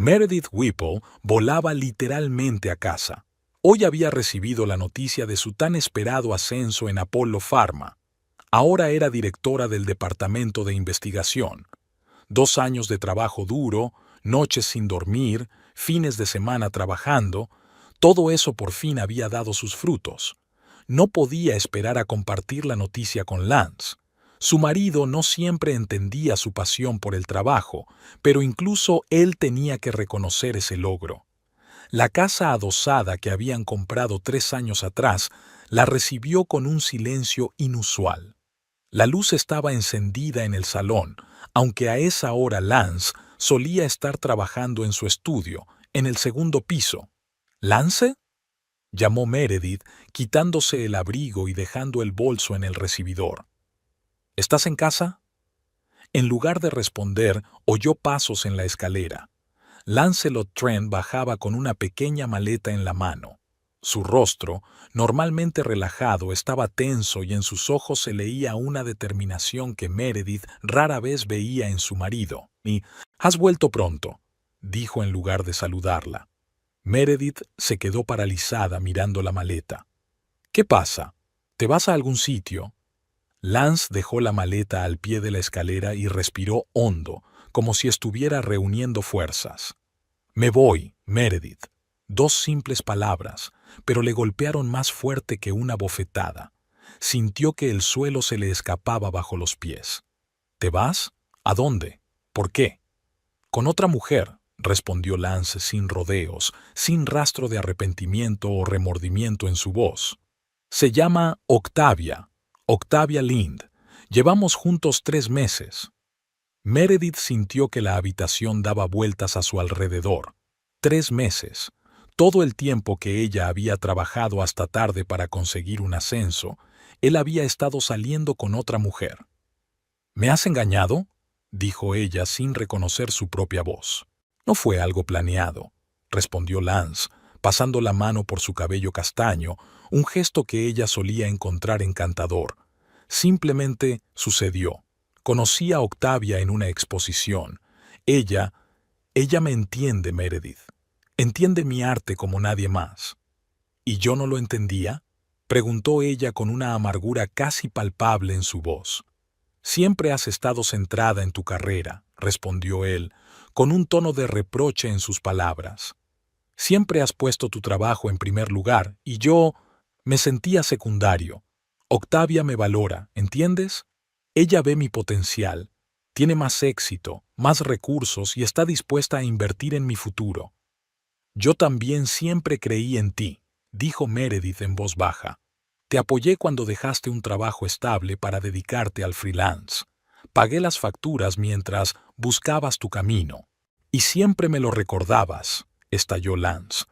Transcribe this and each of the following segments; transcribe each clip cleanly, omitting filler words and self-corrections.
Meredith Whipple volaba literalmente a casa. Hoy había recibido la noticia de su tan esperado ascenso en Apollo Pharma. Ahora era directora del departamento de investigación. 2 años de trabajo duro, noches sin dormir, fines de semana trabajando, todo eso por fin había dado sus frutos. No podía esperar a compartir la noticia con Lance. Su marido no siempre entendía su pasión por el trabajo, pero incluso él tenía que reconocer ese logro. La casa adosada que habían comprado 3 años atrás la recibió con un silencio inusual. La luz estaba encendida en el salón, aunque a esa hora Lance solía estar trabajando en su estudio, en el segundo piso. ¿Lance?, llamó Meredith, quitándose el abrigo y dejando el bolso en el recibidor. ¿Estás en casa? En lugar de responder, oyó pasos en la escalera. Lancelot Trent bajaba con una pequeña maleta en la mano. Su rostro, normalmente relajado, estaba tenso y en sus ojos se leía una determinación que Meredith rara vez veía en su marido. «¿Has vuelto pronto?», dijo en lugar de saludarla. Meredith se quedó paralizada mirando la maleta. «¿Qué pasa? ¿Te vas a algún sitio?» Lance dejó la maleta al pie de la escalera y respiró hondo, como si estuviera reuniendo fuerzas. «Me voy, Meredith». 2 simples palabras, pero le golpearon más fuerte que una bofetada. Sintió que el suelo se le escapaba bajo los pies. «¿Te vas? ¿A dónde? ¿Por qué?» «Con otra mujer», respondió Lance sin rodeos, sin rastro de arrepentimiento o remordimiento en su voz. «Se llama Octavia Lind. Llevamos juntos 3 meses». Meredith sintió que la habitación daba vueltas a su alrededor. 3 meses. Todo el tiempo que ella había trabajado hasta tarde para conseguir un ascenso, él había estado saliendo con otra mujer. «¿Me has engañado?», dijo ella sin reconocer su propia voz. «No fue algo planeado», respondió Lance, pasando la mano por su cabello castaño, un gesto que ella solía encontrar encantador. Simplemente sucedió. Conocí a Octavia en una exposición. Ella me entiende, Meredith. Entiende mi arte como nadie más. ¿Y yo no lo entendía?, preguntó ella con una amargura casi palpable en su voz. «Siempre has estado centrada en tu carrera», respondió él, con un tono de reproche en sus palabras. «Siempre has puesto tu trabajo en primer lugar y yo me sentía secundario. Octavia me valora, ¿entiendes? Ella ve mi potencial, tiene más éxito, más recursos y está dispuesta a invertir en mi futuro». «Yo también siempre creí en ti», dijo Meredith en voz baja. «Te apoyé cuando dejaste un trabajo estable para dedicarte al freelance. Pagué las facturas mientras buscabas tu camino. Y siempre me lo recordabas», estalló Lance.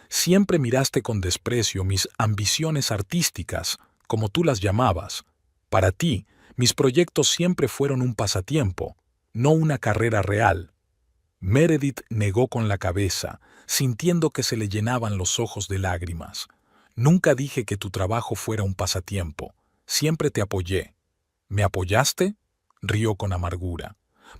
«Siempre miraste con desprecio mis ambiciones artísticas, como tú las llamabas. Para ti, mis proyectos siempre fueron un pasatiempo, no una carrera real». Meredith negó con la cabeza, sintiendo que se le llenaban los ojos de lágrimas. «Nunca dije que tu trabajo fuera un pasatiempo. Siempre te apoyé». «¿Me apoyaste?», rió con amargura.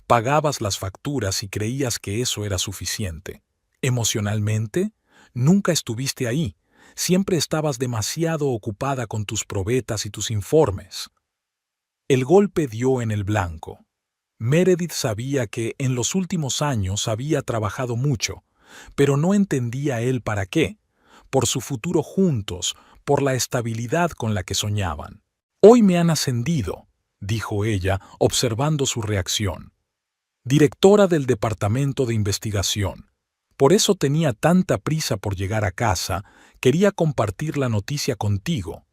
«Pagabas las facturas y creías que eso era suficiente. Emocionalmente, nunca estuviste ahí. Siempre estabas demasiado ocupada con tus probetas y tus informes». El golpe dio en el blanco. Meredith sabía que en los últimos años había trabajado mucho, pero no entendía él para qué, por su futuro juntos, por la estabilidad con la que soñaban. «Hoy me han ascendido», dijo ella, observando su reacción. «Directora del departamento de investigación. Por eso tenía tanta prisa por llegar a casa, quería compartir la noticia contigo».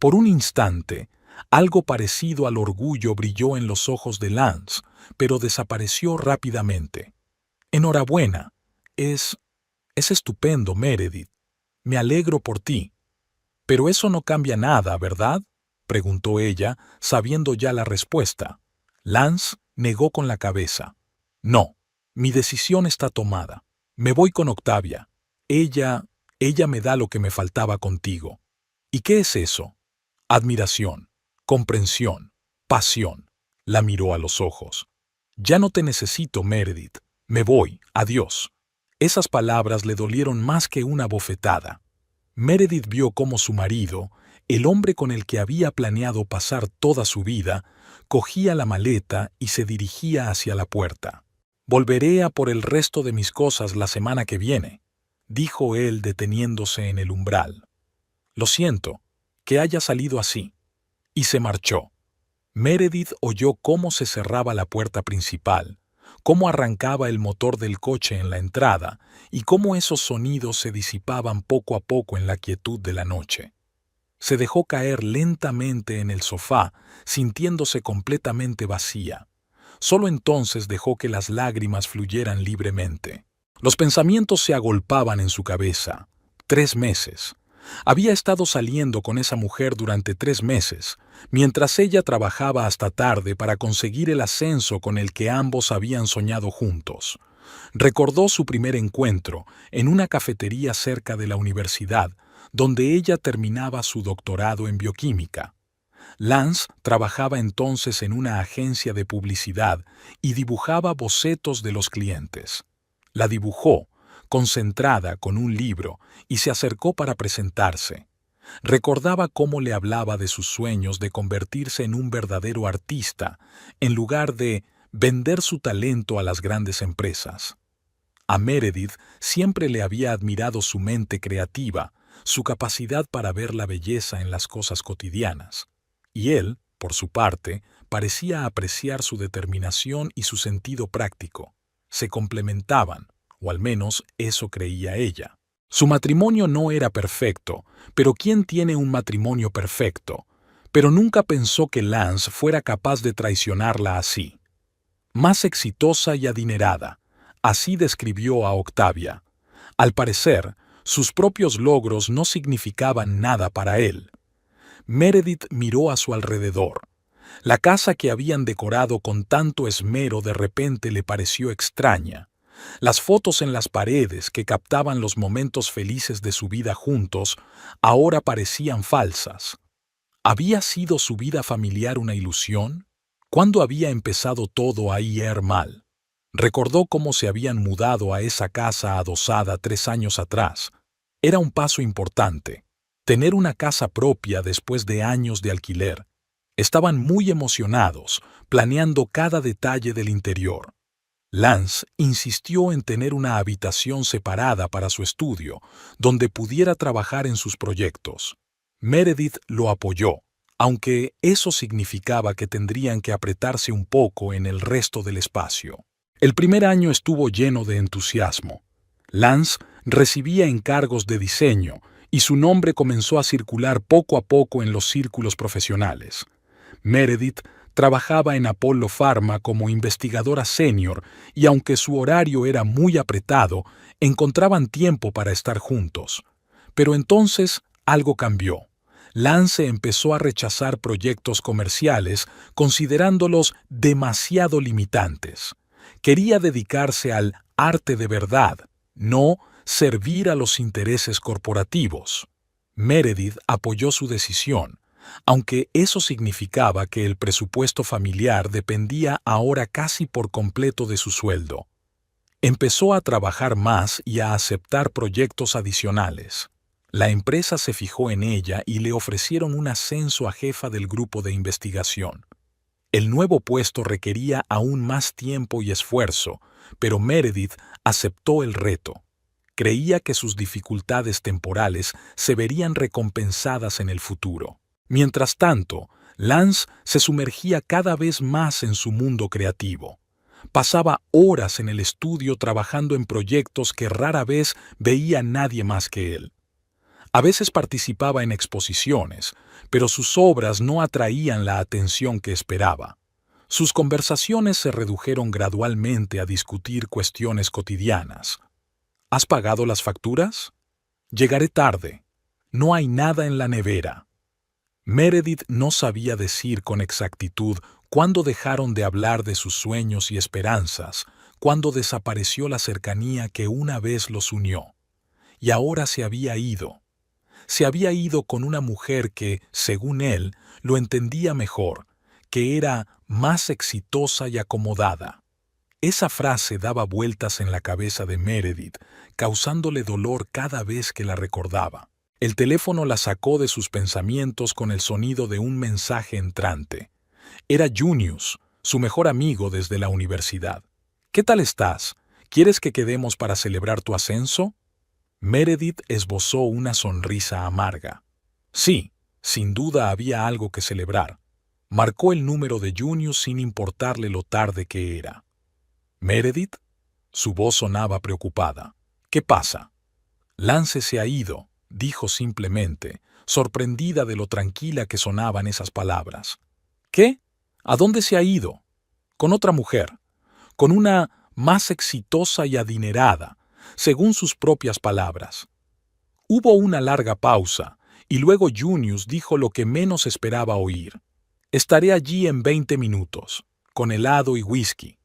Por un instante, algo parecido al orgullo brilló en los ojos de Lance, pero desapareció rápidamente. «Enhorabuena. Es estupendo, Meredith. Me alegro por ti». «Pero eso no cambia nada, ¿verdad?», preguntó ella, sabiendo ya la respuesta. Lance negó con la cabeza. «No, mi decisión está tomada. Me voy con Octavia. Ella me da lo que me faltaba contigo». «¿Y qué es eso?». «Admiración, comprensión, pasión». La miró a los ojos. «Ya no te necesito, Meredith. Me voy, adiós. Esas palabras le dolieron más que una bofetada. Meredith vio cómo su marido, el hombre con el que había planeado pasar toda su vida, cogía la maleta y se dirigía hacia la puerta. «Volveré a por el resto de mis cosas la semana que viene», dijo él deteniéndose en el umbral. «Lo siento, que haya salido así». Y se marchó. Meredith oyó cómo se cerraba la puerta principal, cómo arrancaba el motor del coche en la entrada y cómo esos sonidos se disipaban poco a poco en la quietud de la noche. Se dejó caer lentamente en el sofá, sintiéndose completamente vacía. Solo entonces dejó que las lágrimas fluyeran libremente. Los pensamientos se agolpaban en su cabeza. 3 meses. Había estado saliendo con esa mujer durante 3 meses, mientras ella trabajaba hasta tarde para conseguir el ascenso con el que ambos habían soñado juntos. Recordó su primer encuentro en una cafetería cerca de la universidad, donde ella terminaba su doctorado en bioquímica. Lance trabajaba entonces en una agencia de publicidad y dibujaba bocetos de los clientes. La dibujó, concentrada con un libro, y se acercó para presentarse. Recordaba cómo le hablaba de sus sueños de convertirse en un verdadero artista, en lugar de vender su talento a las grandes empresas. A Meredith siempre le había admirado su mente creativa, su capacidad para ver la belleza en las cosas cotidianas. Y él, por su parte, parecía apreciar su determinación y su sentido práctico. Se complementaban, o al menos eso creía ella. Su matrimonio no era perfecto, pero ¿quién tiene un matrimonio perfecto? Pero nunca pensó que Lance fuera capaz de traicionarla así. Más exitosa y adinerada, así describió a Octavia. Al parecer, sus propios logros no significaban nada para él. Meredith miró a su alrededor. La casa que habían decorado con tanto esmero de repente le pareció extraña. Las fotos en las paredes que captaban los momentos felices de su vida juntos ahora parecían falsas. ¿Había sido su vida familiar una ilusión? ¿Cuándo había empezado todo a ir mal? Recordó cómo se habían mudado a esa casa adosada 3 años atrás. Era un paso importante. Tener una casa propia después de años de alquiler. Estaban muy emocionados, planeando cada detalle del interior. Lance insistió en tener una habitación separada para su estudio, donde pudiera trabajar en sus proyectos. Meredith lo apoyó, aunque eso significaba que tendrían que apretarse un poco en el resto del espacio. El primer año estuvo lleno de entusiasmo. Lance recibía encargos de diseño y su nombre comenzó a circular poco a poco en los círculos profesionales. Meredith trabajaba en Apollo Pharma como investigadora senior y aunque su horario era muy apretado, encontraban tiempo para estar juntos. Pero entonces algo cambió. Lance empezó a rechazar proyectos comerciales considerándolos demasiado limitantes. Quería dedicarse al arte de verdad, no servir a los intereses corporativos. Meredith apoyó su decisión, aunque eso significaba que el presupuesto familiar dependía ahora casi por completo de su sueldo. Empezó a trabajar más y a aceptar proyectos adicionales. La empresa se fijó en ella y le ofrecieron un ascenso a jefa del grupo de investigación. El nuevo puesto requería aún más tiempo y esfuerzo, pero Meredith aceptó el reto. Creía que sus dificultades temporales se verían recompensadas en el futuro. Mientras tanto, Lance se sumergía cada vez más en su mundo creativo. Pasaba horas en el estudio trabajando en proyectos que rara vez veía nadie más que él. A veces participaba en exposiciones, pero sus obras no atraían la atención que esperaba. Sus conversaciones se redujeron gradualmente a discutir cuestiones cotidianas. ¿Has pagado las facturas? Llegaré tarde. No hay nada en la nevera. Meredith no sabía decir con exactitud cuándo dejaron de hablar de sus sueños y esperanzas, cuándo desapareció la cercanía que una vez los unió. Y ahora se había ido. Se había ido con una mujer que, según él, lo entendía mejor, que era más exitosa y acomodada. Esa frase daba vueltas en la cabeza de Meredith, causándole dolor cada vez que la recordaba. El teléfono la sacó de sus pensamientos con el sonido de un mensaje entrante. Era Junius, su mejor amigo desde la universidad. «¿Qué tal estás? ¿Quieres que quedemos para celebrar tu ascenso?» Meredith esbozó una sonrisa amarga. Sí, sin duda había algo que celebrar. Marcó el número de Junius sin importarle lo tarde que era. «¿Meredith?» Su voz sonaba preocupada. «¿Qué pasa?» «Lance se ha ido», dijo simplemente, sorprendida de lo tranquila que sonaban esas palabras. «¿Qué? ¿A dónde se ha ido?» «Con otra mujer, con una más exitosa y adinerada, según sus propias palabras». Hubo una larga pausa, y luego Junius dijo lo que menos esperaba oír. «Estaré allí en 20 minutos, con helado y whisky».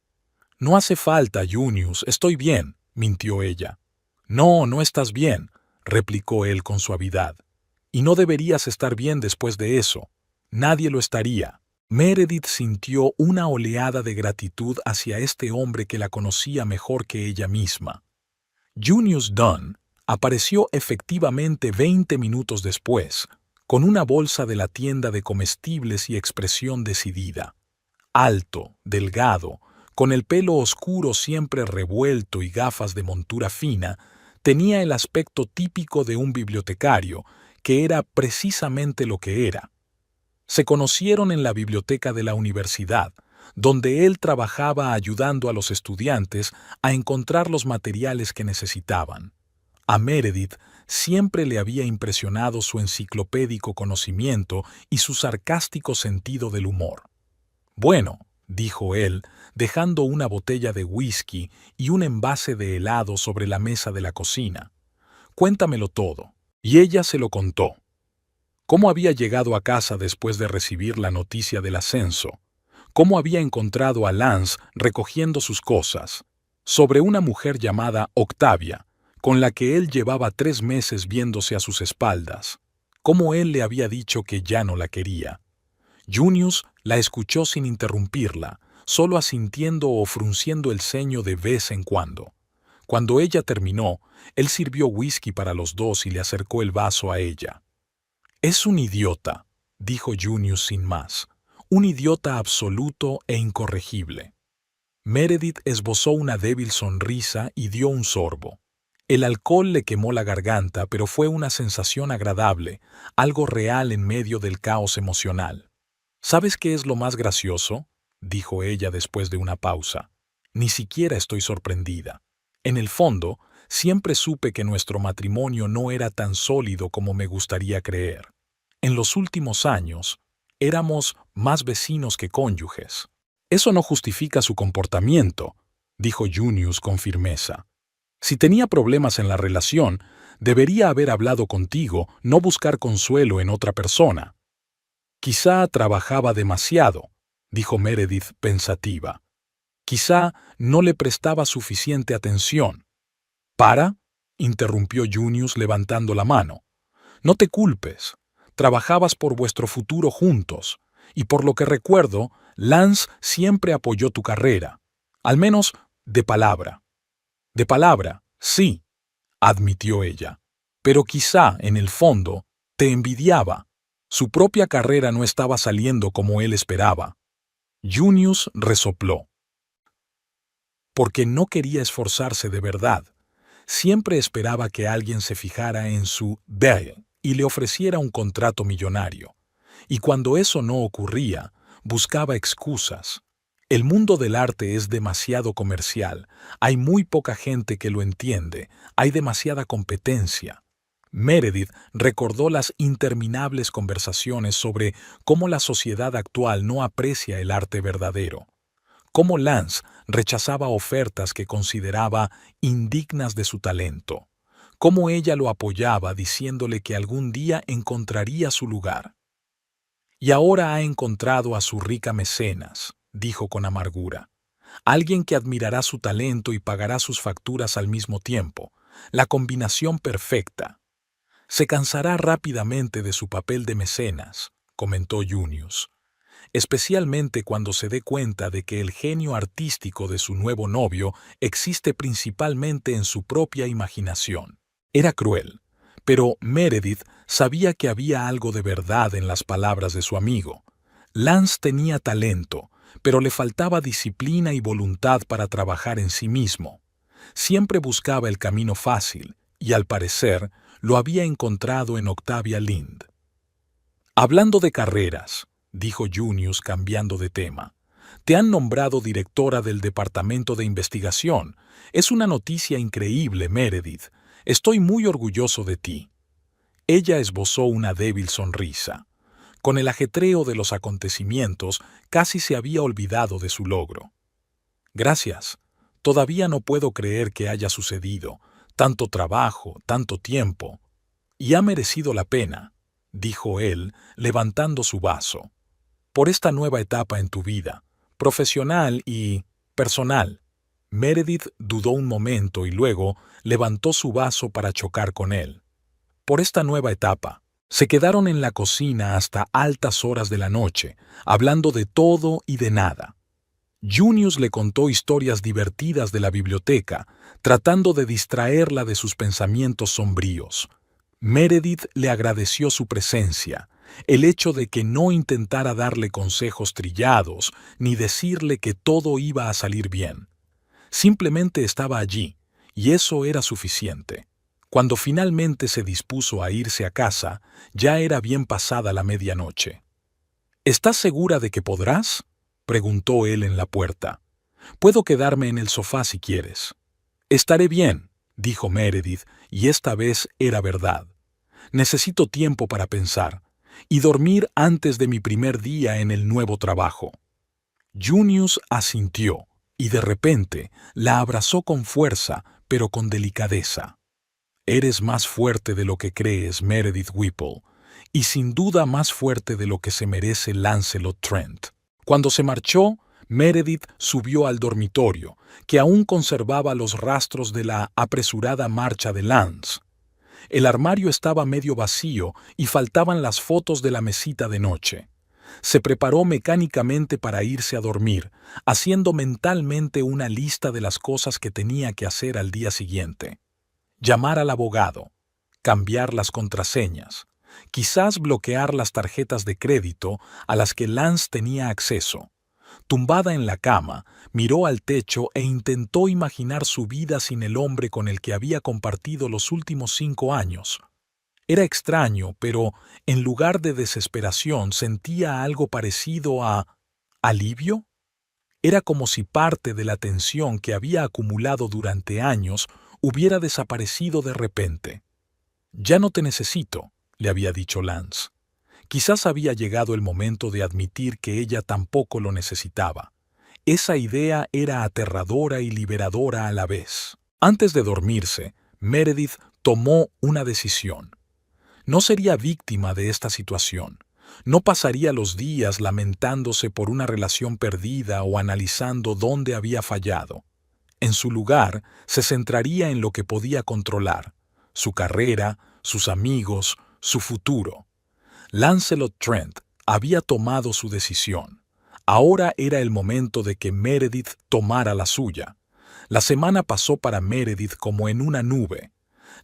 «No hace falta, Junius, estoy bien», mintió ella. «No, no estás bien», replicó él con suavidad. «Y no deberías estar bien después de eso. Nadie lo estaría». Meredith sintió una oleada de gratitud hacia este hombre que la conocía mejor que ella misma. Junius Dunn apareció efectivamente 20 minutos después, con una bolsa de la tienda de comestibles y expresión decidida. Alto, delgado, con el pelo oscuro siempre revuelto y gafas de montura fina, tenía el aspecto típico de un bibliotecario, que era precisamente lo que era. Se conocieron en la biblioteca de la universidad, donde él trabajaba ayudando a los estudiantes a encontrar los materiales que necesitaban. A Meredith siempre le había impresionado su enciclopédico conocimiento y su sarcástico sentido del humor. «Bueno», dijo él, dejando una botella de whisky y un envase de helado sobre la mesa de la cocina. «Cuéntamelo todo». Y ella se lo contó. Cómo había llegado a casa después de recibir la noticia del ascenso, cómo había encontrado a Lance recogiendo sus cosas, sobre una mujer llamada Octavia, con la que él llevaba 3 meses viéndose a sus espaldas, cómo él le había dicho que ya no la quería. Junius la escuchó sin interrumpirla, solo asintiendo o frunciendo el ceño de vez en cuando. Cuando ella terminó, él sirvió whisky para los dos y le acercó el vaso a ella. «Es un idiota», dijo Junius sin más, «un idiota absoluto e incorregible». Meredith esbozó una débil sonrisa y dio un sorbo. El alcohol le quemó la garganta, pero fue una sensación agradable, algo real en medio del caos emocional. «¿Sabes qué es lo más gracioso?», dijo ella después de una pausa. «Ni siquiera estoy sorprendida. En el fondo, siempre supe que nuestro matrimonio no era tan sólido como me gustaría creer. En los últimos años, éramos más vecinos que cónyuges». «Eso no justifica su comportamiento», dijo Junius con firmeza. «Si tenía problemas en la relación, debería haber hablado contigo, no buscar consuelo en otra persona». «Quizá trabajaba demasiado», dijo Meredith pensativa. «Quizá no le prestaba suficiente atención». «¿Para?», interrumpió Junius levantando la mano. «No te culpes. Trabajabas por vuestro futuro juntos, y por lo que recuerdo, Lance siempre apoyó tu carrera, al menos de palabra». «De palabra, sí», admitió ella, «pero quizá, en el fondo, te envidiaba. Su propia carrera no estaba saliendo como él esperaba». Junius resopló. Porque no quería esforzarse de verdad. Siempre esperaba que alguien se fijara en su belle y le ofreciera un contrato millonario. Y cuando eso no ocurría, buscaba excusas. El mundo del arte es demasiado comercial, hay muy poca gente que lo entiende, hay demasiada competencia. Meredith recordó las interminables conversaciones sobre cómo la sociedad actual no aprecia el arte verdadero, cómo Lance rechazaba ofertas que consideraba indignas de su talento, cómo ella lo apoyaba diciéndole que algún día encontraría su lugar. «Y ahora ha encontrado a su rica mecenas», dijo con amargura. «Alguien que admirará su talento y pagará sus facturas al mismo tiempo. La combinación perfecta». «Se cansará rápidamente de su papel de mecenas», comentó Junius. especialmente cuando se dé cuenta de que el genio artístico de su nuevo novio existe principalmente en su propia imaginación. Era cruel, pero Meredith sabía que había algo de verdad en las palabras de su amigo. Lance tenía talento, pero le faltaba disciplina y voluntad para trabajar en sí mismo. Siempre buscaba el camino fácil, y al parecer lo había encontrado en Octavia Lind. Hablando de carreras, dijo Junius cambiando de tema, te han nombrado directora del departamento de investigación. Es una noticia increíble, Meredith. Estoy muy orgulloso de ti. Ella esbozó una débil sonrisa. Con el ajetreo de los acontecimientos, casi se había olvidado de su logro. Gracias. Todavía no puedo creer que haya sucedido. Tanto trabajo, tanto tiempo. Y ha merecido la pena, dijo él, levantando su vaso. Por esta nueva etapa en tu vida, profesional y personal. Meredith dudó un momento y luego levantó su vaso para chocar con él. Por esta nueva etapa. Se quedaron en la cocina hasta altas horas de la noche, hablando de todo y de nada. Junius le contó historias divertidas de la biblioteca, tratando de distraerla de sus pensamientos sombríos. Meredith le agradeció su presencia, el hecho de que no intentara darle consejos trillados, ni decirle que todo iba a salir bien. Simplemente estaba allí, y eso era suficiente. Cuando finalmente se dispuso a irse a casa, ya era bien pasada la medianoche. ¿Estás segura de que podrás?, preguntó él en la puerta. Puedo quedarme en el sofá si quieres. Estaré bien, dijo Meredith, y esta vez era verdad. Necesito tiempo para pensar, y dormir antes de mi primer día en el nuevo trabajo. Junius asintió, y de repente la abrazó con fuerza, pero con delicadeza. Eres más fuerte de lo que crees, Meredith Whipple, y sin duda más fuerte de lo que se merece Lancelot Trent. Cuando se marchó, Meredith subió al dormitorio, que aún conservaba los rastros de la apresurada marcha de Lance. El armario estaba medio vacío y faltaban las fotos de la mesita de noche. Se preparó mecánicamente para irse a dormir, haciendo mentalmente una lista de las cosas que tenía que hacer al día siguiente. Llamar al abogado, cambiar las contraseñas, quizás bloquear las tarjetas de crédito a las que Lance tenía acceso. Tumbada en la cama, miró al techo e intentó imaginar su vida sin el hombre con el que había compartido los últimos 5 años. Era extraño, pero en lugar de desesperación sentía algo parecido a ¿alivio? Era como si parte de la tensión que había acumulado durante años hubiera desaparecido de repente. «Ya no te necesito», le había dicho Lance. Quizás había llegado el momento de admitir que ella tampoco lo necesitaba. Esa idea era aterradora y liberadora a la vez. Antes de dormirse, Meredith tomó una decisión. No sería víctima de esta situación. No pasaría los días lamentándose por una relación perdida o analizando dónde había fallado. En su lugar, se centraría en lo que podía controlar: su carrera, sus amigos, su futuro. Lancelot Trent había tomado su decisión. Ahora era el momento de que Meredith tomara la suya. La semana pasó para Meredith como en una nube.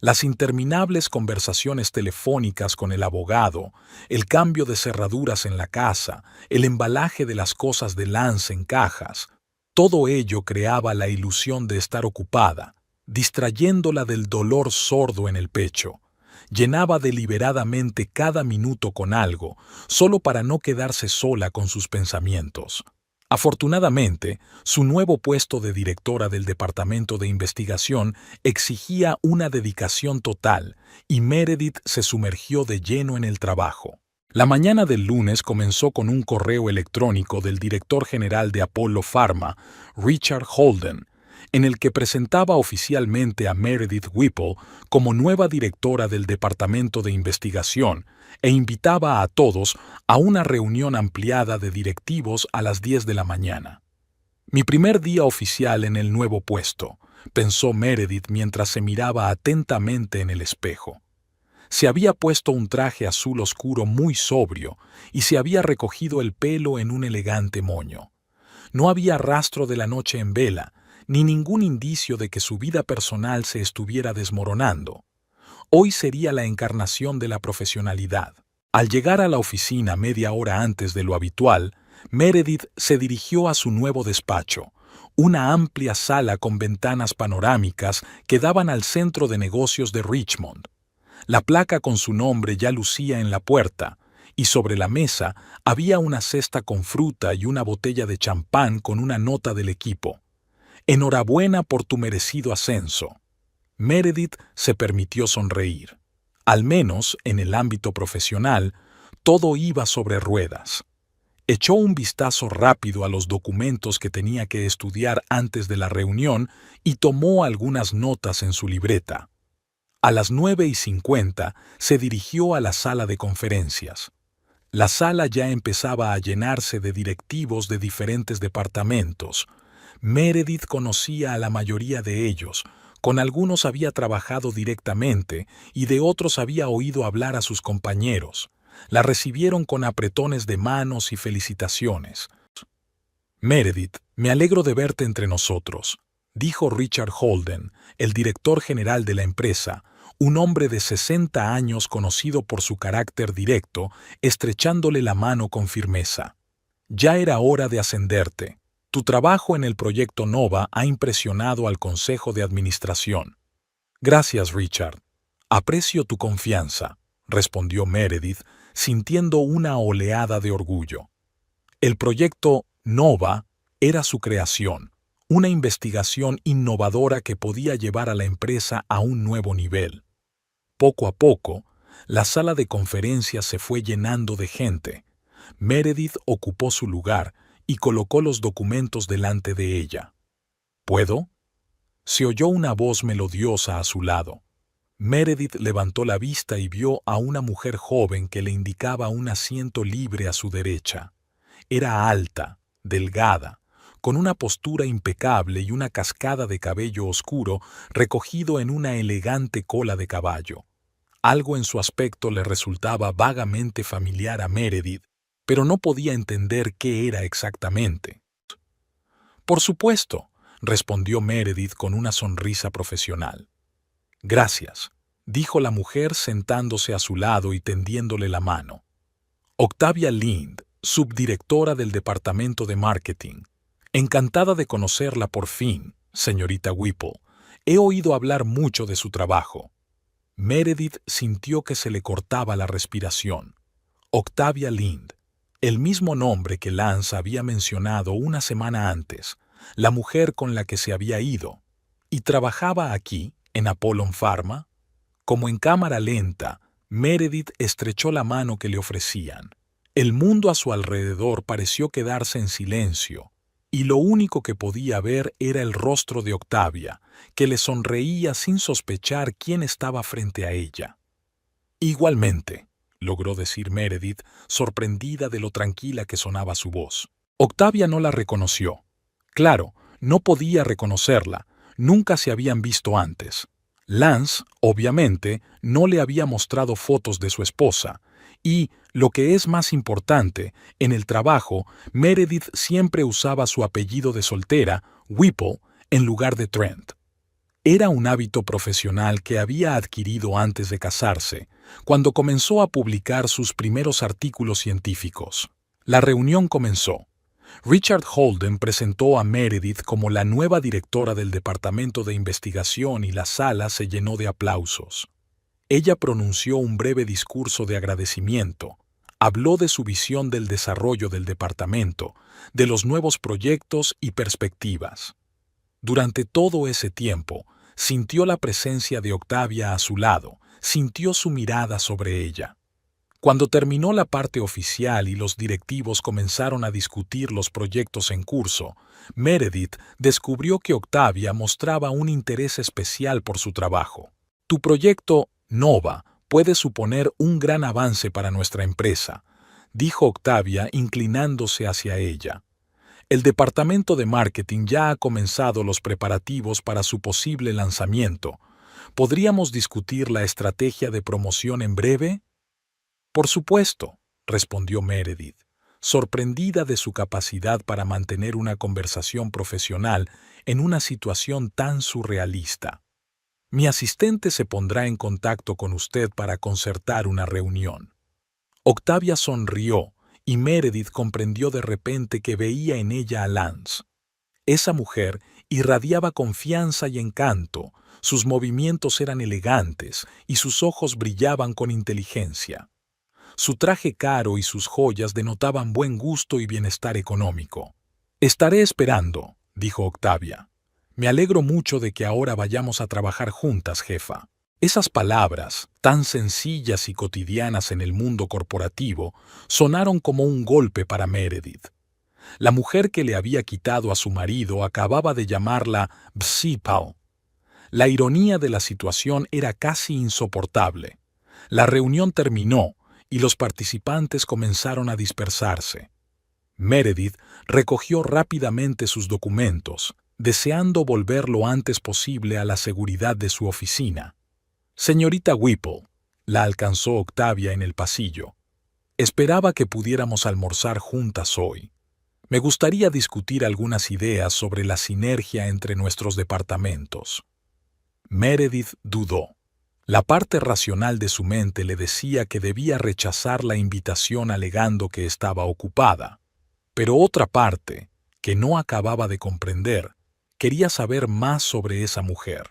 Las interminables conversaciones telefónicas con el abogado, el cambio de cerraduras en la casa, el embalaje de las cosas de Lance en cajas, todo ello creaba la ilusión de estar ocupada, distrayéndola del dolor sordo en el pecho. Llenaba deliberadamente cada minuto con algo, solo para no quedarse sola con sus pensamientos. Afortunadamente, su nuevo puesto de directora del departamento de investigación exigía una dedicación total, y Meredith se sumergió de lleno en el trabajo. La mañana del lunes comenzó con un correo electrónico del director general de Apollo Pharma, Richard Holden, en el que presentaba oficialmente a Meredith Whipple como nueva directora del departamento de investigación e invitaba a todos a una reunión ampliada de directivos a las 10 de la mañana. Mi primer día oficial en el nuevo puesto, pensó Meredith mientras se miraba atentamente en el espejo. Se había puesto un traje azul oscuro muy sobrio y se había recogido el pelo en un elegante moño. No había rastro de la noche en vela, ni ningún indicio de que su vida personal se estuviera desmoronando. Hoy sería la encarnación de la profesionalidad. Al llegar a la oficina media hora antes de lo habitual, Meredith se dirigió a su nuevo despacho, una amplia sala con ventanas panorámicas que daban al centro de negocios de Richmond. La placa con su nombre ya lucía en la puerta, y sobre la mesa había una cesta con fruta y una botella de champán con una nota del equipo. Enhorabuena por tu merecido ascenso. Meredith se permitió sonreír. Al menos, en el ámbito profesional, todo iba sobre ruedas. Echó un vistazo rápido a los documentos que tenía que estudiar antes de la reunión y tomó algunas notas en su libreta. A las 9:50 se dirigió a la sala de conferencias. La sala ya empezaba a llenarse de directivos de diferentes departamentos. Meredith conocía a la mayoría de ellos, con algunos había trabajado directamente y de otros había oído hablar a sus compañeros. La recibieron con apretones de manos y felicitaciones. Meredith, me alegro de verte entre nosotros, dijo Richard Holden, el director general de la empresa, un hombre de 60 años conocido por su carácter directo, estrechándole la mano con firmeza. Ya era hora de ascenderte. Tu trabajo en el proyecto Nova ha impresionado al Consejo de Administración. Gracias, Richard. Aprecio tu confianza, respondió Meredith, sintiendo una oleada de orgullo. El proyecto Nova era su creación, una investigación innovadora que podía llevar a la empresa a un nuevo nivel. Poco a poco, la sala de conferencias se fue llenando de gente. Meredith ocupó su lugar y colocó los documentos delante de ella. ¿Puedo? Se oyó una voz melodiosa a su lado. Meredith levantó la vista y vio a una mujer joven que le indicaba un asiento libre a su derecha. Era alta, delgada, con una postura impecable y una cascada de cabello oscuro recogido en una elegante cola de caballo. Algo en su aspecto le resultaba vagamente familiar a Meredith, pero no podía entender qué era exactamente. Por supuesto, respondió Meredith con una sonrisa profesional. Gracias, dijo la mujer sentándose a su lado y tendiéndole la mano. Octavia Lind, subdirectora del Departamento de Marketing. Encantada de conocerla por fin, señorita Whipple. He oído hablar mucho de su trabajo. Meredith sintió que se le cortaba la respiración. Octavia Lind, el mismo nombre que Lance había mencionado una semana antes, la mujer con la que se había ido, y trabajaba aquí, en Apollon Pharma. Como en cámara lenta, Meredith estrechó la mano que le ofrecían. El mundo a su alrededor pareció quedarse en silencio, y lo único que podía ver era el rostro de Octavia, que le sonreía sin sospechar quién estaba frente a ella. Igualmente, logró decir Meredith, sorprendida de lo tranquila que sonaba su voz. Octavia no la reconoció. Claro, no podía reconocerla, nunca se habían visto antes. Lance, obviamente, no le había mostrado fotos de su esposa, y, lo que es más importante, en el trabajo, Meredith siempre usaba su apellido de soltera, Whipple, en lugar de Trent. Era un hábito profesional que había adquirido antes de casarse, cuando comenzó a publicar sus primeros artículos científicos. La reunión comenzó. Richard Holden presentó a Meredith como la nueva directora del Departamento de Investigación y la sala se llenó de aplausos. Ella pronunció un breve discurso de agradecimiento. Habló de su visión del desarrollo del departamento, de los nuevos proyectos y perspectivas. Durante todo ese tiempo, sintió la presencia de Octavia a su lado, sintió su mirada sobre ella. Cuando terminó la parte oficial y los directivos comenzaron a discutir los proyectos en curso, Meredith descubrió que Octavia mostraba un interés especial por su trabajo. Tu proyecto Nova puede suponer un gran avance para nuestra empresa, dijo Octavia inclinándose hacia ella. El departamento de marketing ya ha comenzado los preparativos para su posible lanzamiento. ¿Podríamos discutir la estrategia de promoción en breve? Por supuesto, respondió Meredith, sorprendida de su capacidad para mantener una conversación profesional en una situación tan surrealista. Mi asistente se pondrá en contacto con usted para concertar una reunión. Octavia sonrió y Meredith comprendió de repente que veía en ella a Lance. Esa mujer irradiaba confianza y encanto, sus movimientos eran elegantes y sus ojos brillaban con inteligencia. Su traje caro y sus joyas denotaban buen gusto y bienestar económico. «Estaré esperando», dijo Octavia. «Me alegro mucho de que ahora vayamos a trabajar juntas, jefa». Esas palabras, tan sencillas y cotidianas en el mundo corporativo, sonaron como un golpe para Meredith. La mujer que le había quitado a su marido acababa de llamarla Psipal. La ironía de la situación era casi insoportable. La reunión terminó y los participantes comenzaron a dispersarse. Meredith recogió rápidamente sus documentos, deseando volver lo antes posible a la seguridad de su oficina. «Señorita Whipple», la alcanzó Octavia en el pasillo. «Esperaba que pudiéramos almorzar juntas hoy. Me gustaría discutir algunas ideas sobre la sinergia entre nuestros departamentos». Meredith dudó. La parte racional de su mente le decía que debía rechazar la invitación alegando que estaba ocupada. Pero otra parte, que no acababa de comprender, quería saber más sobre esa mujer.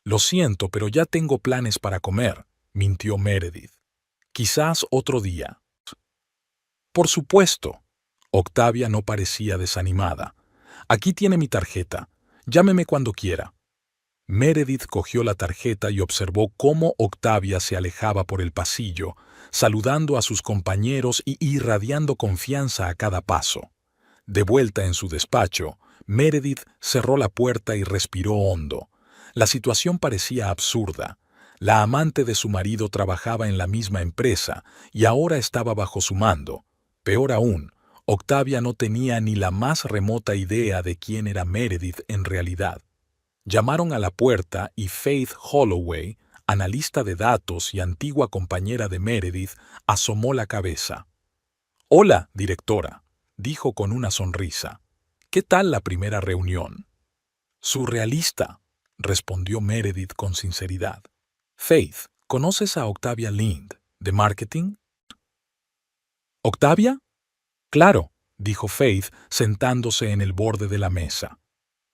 «Lo siento, pero ya tengo planes para comer», mintió Meredith. «Quizás otro día». «Por supuesto». Octavia no parecía desanimada. «Aquí tiene mi tarjeta. Llámeme cuando quiera». Meredith cogió la tarjeta y observó cómo Octavia se alejaba por el pasillo, saludando a sus compañeros y irradiando confianza a cada paso. De vuelta en su despacho, Meredith cerró la puerta y respiró hondo. La situación parecía absurda. La amante de su marido trabajaba en la misma empresa y ahora estaba bajo su mando. Peor aún, Octavia no tenía ni la más remota idea de quién era Meredith en realidad. Llamaron a la puerta y Faith Holloway, analista de datos y antigua compañera de Meredith, asomó la cabeza. «Hola, directora», dijo con una sonrisa. «¿Qué tal la primera reunión?» «Surrealista», respondió Meredith con sinceridad. «Faith, ¿conoces a Octavia Lind, de marketing?» «¿Octavia?» «Claro», dijo Faith, sentándose en el borde de la mesa.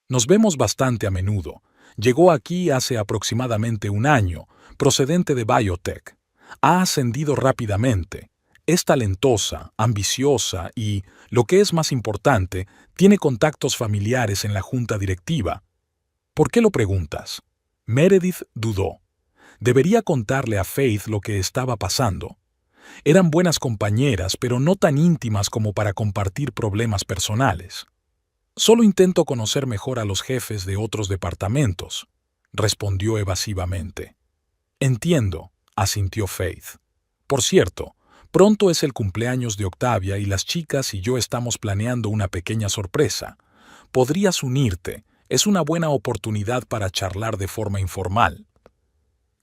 «Nos vemos bastante a menudo. Llegó aquí hace aproximadamente un año, procedente de biotech. Ha ascendido rápidamente. Es talentosa, ambiciosa y, lo que es más importante, tiene contactos familiares en la junta directiva». «¿Por qué lo preguntas?» Meredith dudó. Debería contarle a Faith lo que estaba pasando. Eran buenas compañeras, pero no tan íntimas como para compartir problemas personales. «Solo intento conocer mejor a los jefes de otros departamentos», respondió evasivamente. «Entiendo», asintió Faith. «Por cierto, pronto es el cumpleaños de Octavia y las chicas y yo estamos planeando una pequeña sorpresa. Podrías unirte. Es una buena oportunidad para charlar de forma informal».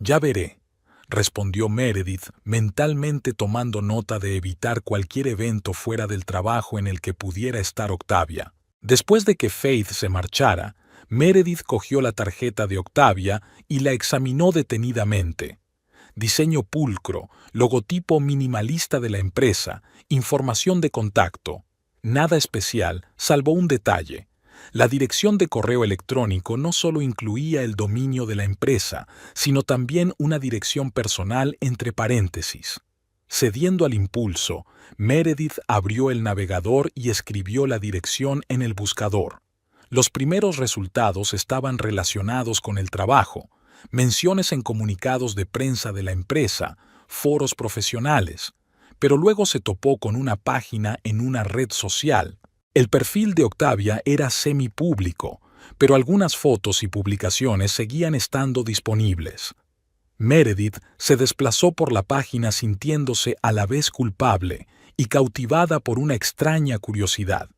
«Ya veré», respondió Meredith, mentalmente tomando nota de evitar cualquier evento fuera del trabajo en el que pudiera estar Octavia. Después de que Faith se marchara, Meredith cogió la tarjeta de Octavia y la examinó detenidamente. Diseño pulcro, logotipo minimalista de la empresa, información de contacto. Nada especial, salvo un detalle. La dirección de correo electrónico no solo incluía el dominio de la empresa, sino también una dirección personal entre paréntesis. Cediendo al impulso, Meredith abrió el navegador y escribió la dirección en el buscador. Los primeros resultados estaban relacionados con el trabajo, menciones en comunicados de prensa de la empresa, foros profesionales, pero luego se topó con una página en una red social. El perfil de Octavia era semipúblico, pero algunas fotos y publicaciones seguían estando disponibles. Meredith se desplazó por la página sintiéndose a la vez culpable y cautivada por una extraña curiosidad.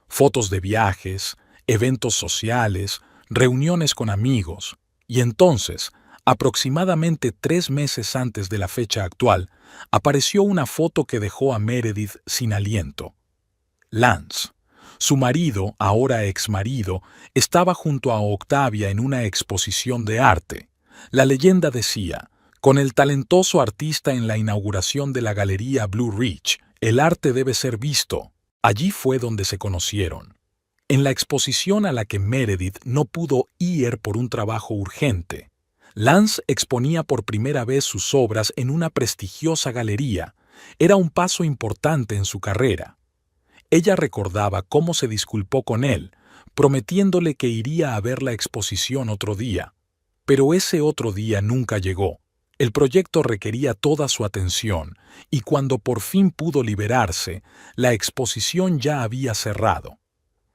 Fotos de viajes, eventos sociales, reuniones con amigos, y entonces, Aproximadamente 3 meses antes de la fecha actual, apareció una foto que dejó a Meredith sin aliento. Lance, su marido, ahora exmarido, estaba junto a Octavia en una exposición de arte. La leyenda decía, con el talentoso artista en la inauguración de la Galería Blue Ridge, el arte debe ser visto. Allí fue donde se conocieron. En la exposición a la que Meredith no pudo ir por un trabajo urgente, Lance exponía por primera vez sus obras en una prestigiosa galería. Era un paso importante en su carrera. Ella recordaba cómo se disculpó con él, prometiéndole que iría a ver la exposición otro día. Pero ese otro día nunca llegó. El proyecto requería toda su atención, y cuando por fin pudo liberarse, la exposición ya había cerrado.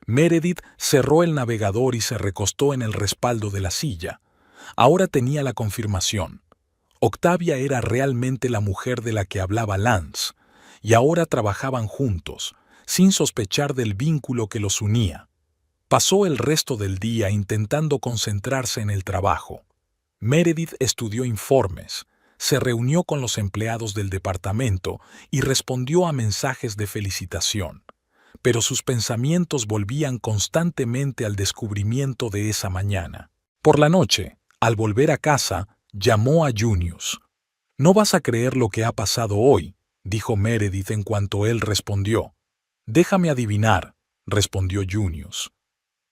Meredith cerró el navegador y se recostó en el respaldo de la silla. Ahora tenía la confirmación. Octavia era realmente la mujer de la que hablaba Lance, y ahora trabajaban juntos, sin sospechar del vínculo que los unía. Pasó el resto del día intentando concentrarse en el trabajo. Meredith estudió informes, se reunió con los empleados del departamento y respondió a mensajes de felicitación. Pero sus pensamientos volvían constantemente al descubrimiento de esa mañana. Por la noche, al volver a casa, llamó a Junius. «No vas a creer lo que ha pasado hoy», dijo Meredith en cuanto él respondió. «Déjame adivinar», respondió Junius.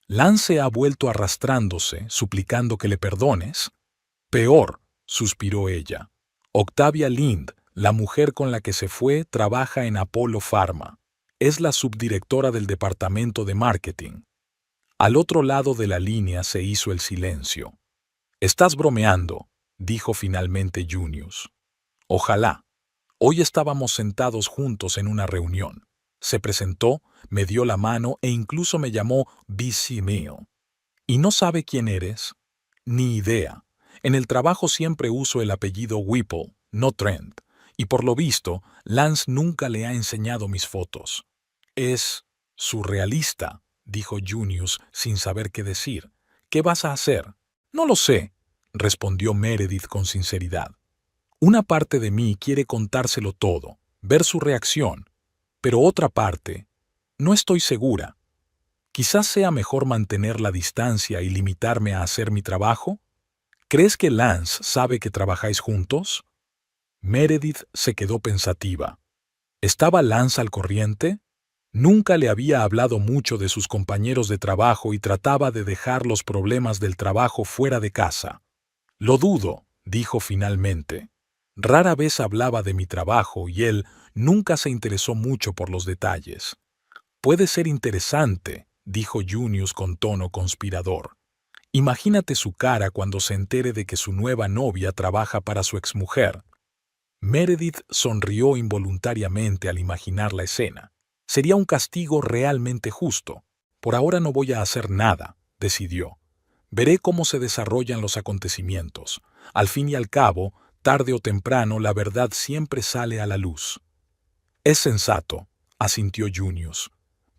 «Lance ha vuelto arrastrándose, suplicando que le perdones». «Peor», suspiró ella. «Octavia Lind, la mujer con la que se fue, trabaja en Apollo Pharma. Es la subdirectora del departamento de marketing». Al otro lado de la línea se hizo el silencio. «Estás bromeando», dijo finalmente Junius. «Ojalá. Hoy estábamos sentados juntos en una reunión. Se presentó, me dio la mano e incluso me llamó BC mío. ¿Y no sabe quién eres?» «Ni idea. En el trabajo siempre uso el apellido Whipple, no Trent, y por lo visto, Lance nunca le ha enseñado mis fotos». «Es surrealista», dijo Junius sin saber qué decir. «¿Qué vas a hacer?» «No lo sé», respondió Meredith con sinceridad. «Una parte de mí quiere contárselo todo, ver su reacción, pero otra parte, no estoy segura. Quizás sea mejor mantener la distancia y limitarme a hacer mi trabajo». «¿Crees que Lance sabe que trabajáis juntos?» Meredith se quedó pensativa. ¿Estaba Lance al corriente? Nunca le había hablado mucho de sus compañeros de trabajo y trataba de dejar los problemas del trabajo fuera de casa. «Lo dudo», dijo finalmente. «Rara vez hablaba de mi trabajo y él nunca se interesó mucho por los detalles». «Puede ser interesante», dijo Junius con tono conspirador. «Imagínate su cara cuando se entere de que su nueva novia trabaja para su exmujer». Meredith sonrió involuntariamente al imaginar la escena. Sería un castigo realmente justo. «Por ahora no voy a hacer nada», decidió. «Veré cómo se desarrollan los acontecimientos. Al fin y al cabo, tarde o temprano, la verdad siempre sale a la luz». «Es sensato», asintió Junius.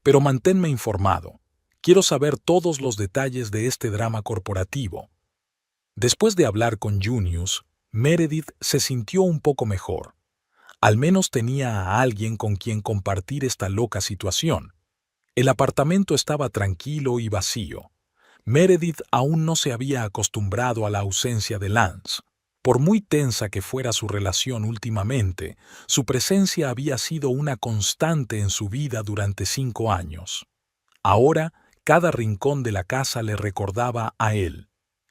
«Pero manténme informado. Quiero saber todos los detalles de este drama corporativo». Después de hablar con Junius, Meredith se sintió un poco mejor. Al menos tenía a alguien con quien compartir esta loca situación. El apartamento estaba tranquilo y vacío. Meredith aún no se había acostumbrado a la ausencia de Lance. Por muy tensa que fuera su relación últimamente, su presencia había sido una constante en su vida durante 5 años. Ahora, cada rincón de la casa le recordaba a él.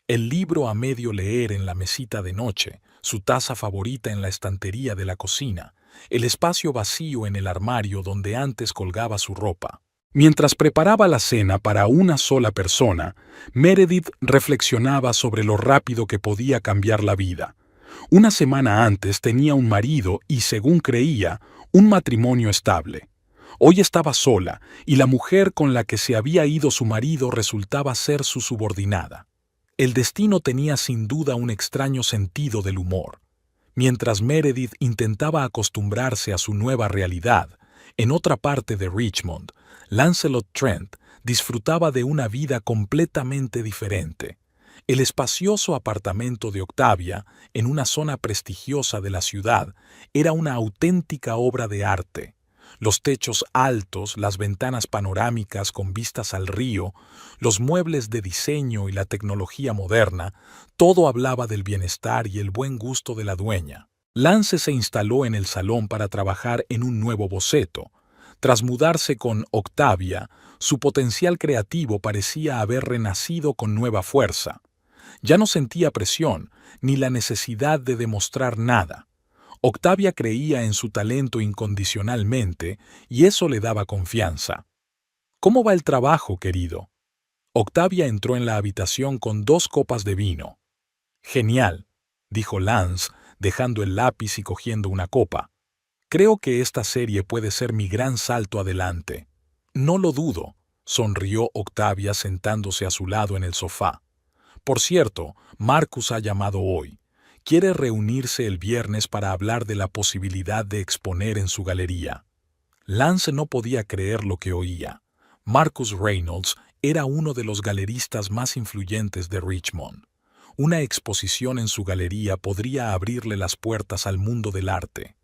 El libro a medio leer en la mesita de noche, su taza favorita en la estantería de la cocina, el espacio vacío en el armario donde antes colgaba su ropa. Mientras preparaba la cena para una sola persona, Meredith reflexionaba sobre lo rápido que podía cambiar la vida. Una semana antes tenía un marido y, según creía, un matrimonio estable. Hoy estaba sola y la mujer con la que se había ido su marido resultaba ser su subordinada. El destino tenía sin duda un extraño sentido del humor. Mientras Meredith intentaba acostumbrarse a su nueva realidad, en otra parte de Richmond, Lancelot Trent disfrutaba de una vida completamente diferente. El espacioso apartamento de Octavia, en una zona prestigiosa de la ciudad, era una auténtica obra de arte. Los techos altos, las ventanas panorámicas con vistas al río, los muebles de diseño y la tecnología moderna, todo hablaba del bienestar y el buen gusto de la dueña. Lance se instaló en el salón para trabajar en un nuevo boceto. Tras mudarse con Octavia, su potencial creativo parecía haber renacido con nueva fuerza. Ya no sentía presión, ni la necesidad de demostrar nada. Octavia creía en su talento incondicionalmente y eso le daba confianza. ¿Cómo va el trabajo, querido? Octavia entró en la habitación con 2 copas de vino. Genial, dijo Lance, dejando el lápiz y cogiendo una copa. Creo que esta serie puede ser mi gran salto adelante. No lo dudo, sonrió Octavia sentándose a su lado en el sofá. Por cierto, Marcus ha llamado hoy. Quiere reunirse el viernes para hablar de la posibilidad de exponer en su galería. Lance no podía creer lo que oía. Marcus Reynolds era uno de los galeristas más influyentes de Richmond. Una exposición en su galería podría abrirle las puertas al mundo del arte.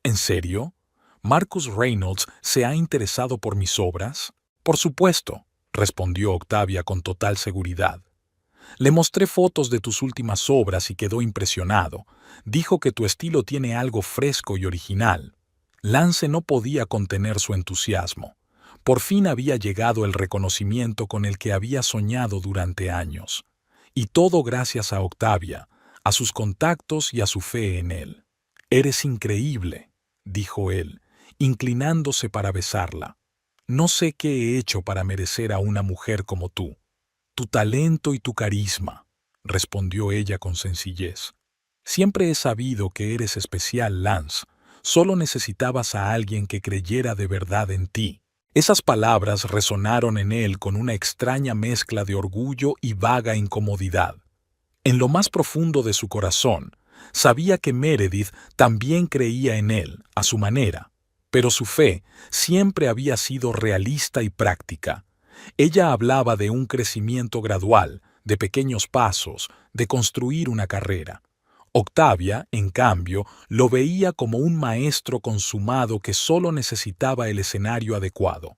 ¿En serio? ¿Marcus Reynolds se ha interesado por mis obras? Por supuesto, respondió Octavia con total seguridad. Le mostré fotos de tus últimas obras y quedó impresionado. Dijo que tu estilo tiene algo fresco y original. Lance no podía contener su entusiasmo. Por fin había llegado el reconocimiento con el que había soñado durante años. Y todo gracias a Octavia, a sus contactos y a su fe en él. «Eres increíble», dijo él, inclinándose para besarla. «No sé qué he hecho para merecer a una mujer como tú». «Tu talento y tu carisma», respondió ella con sencillez. «Siempre he sabido que eres especial, Lance. Solo necesitabas a alguien que creyera de verdad en ti». Esas palabras resonaron en él con una extraña mezcla de orgullo y vaga incomodidad. En lo más profundo de su corazón, sabía que Meredith también creía en él, a su manera, pero su fe siempre había sido realista y práctica. Ella hablaba de un crecimiento gradual, de pequeños pasos, de construir una carrera. Octavia, en cambio, lo veía como un maestro consumado que solo necesitaba el escenario adecuado.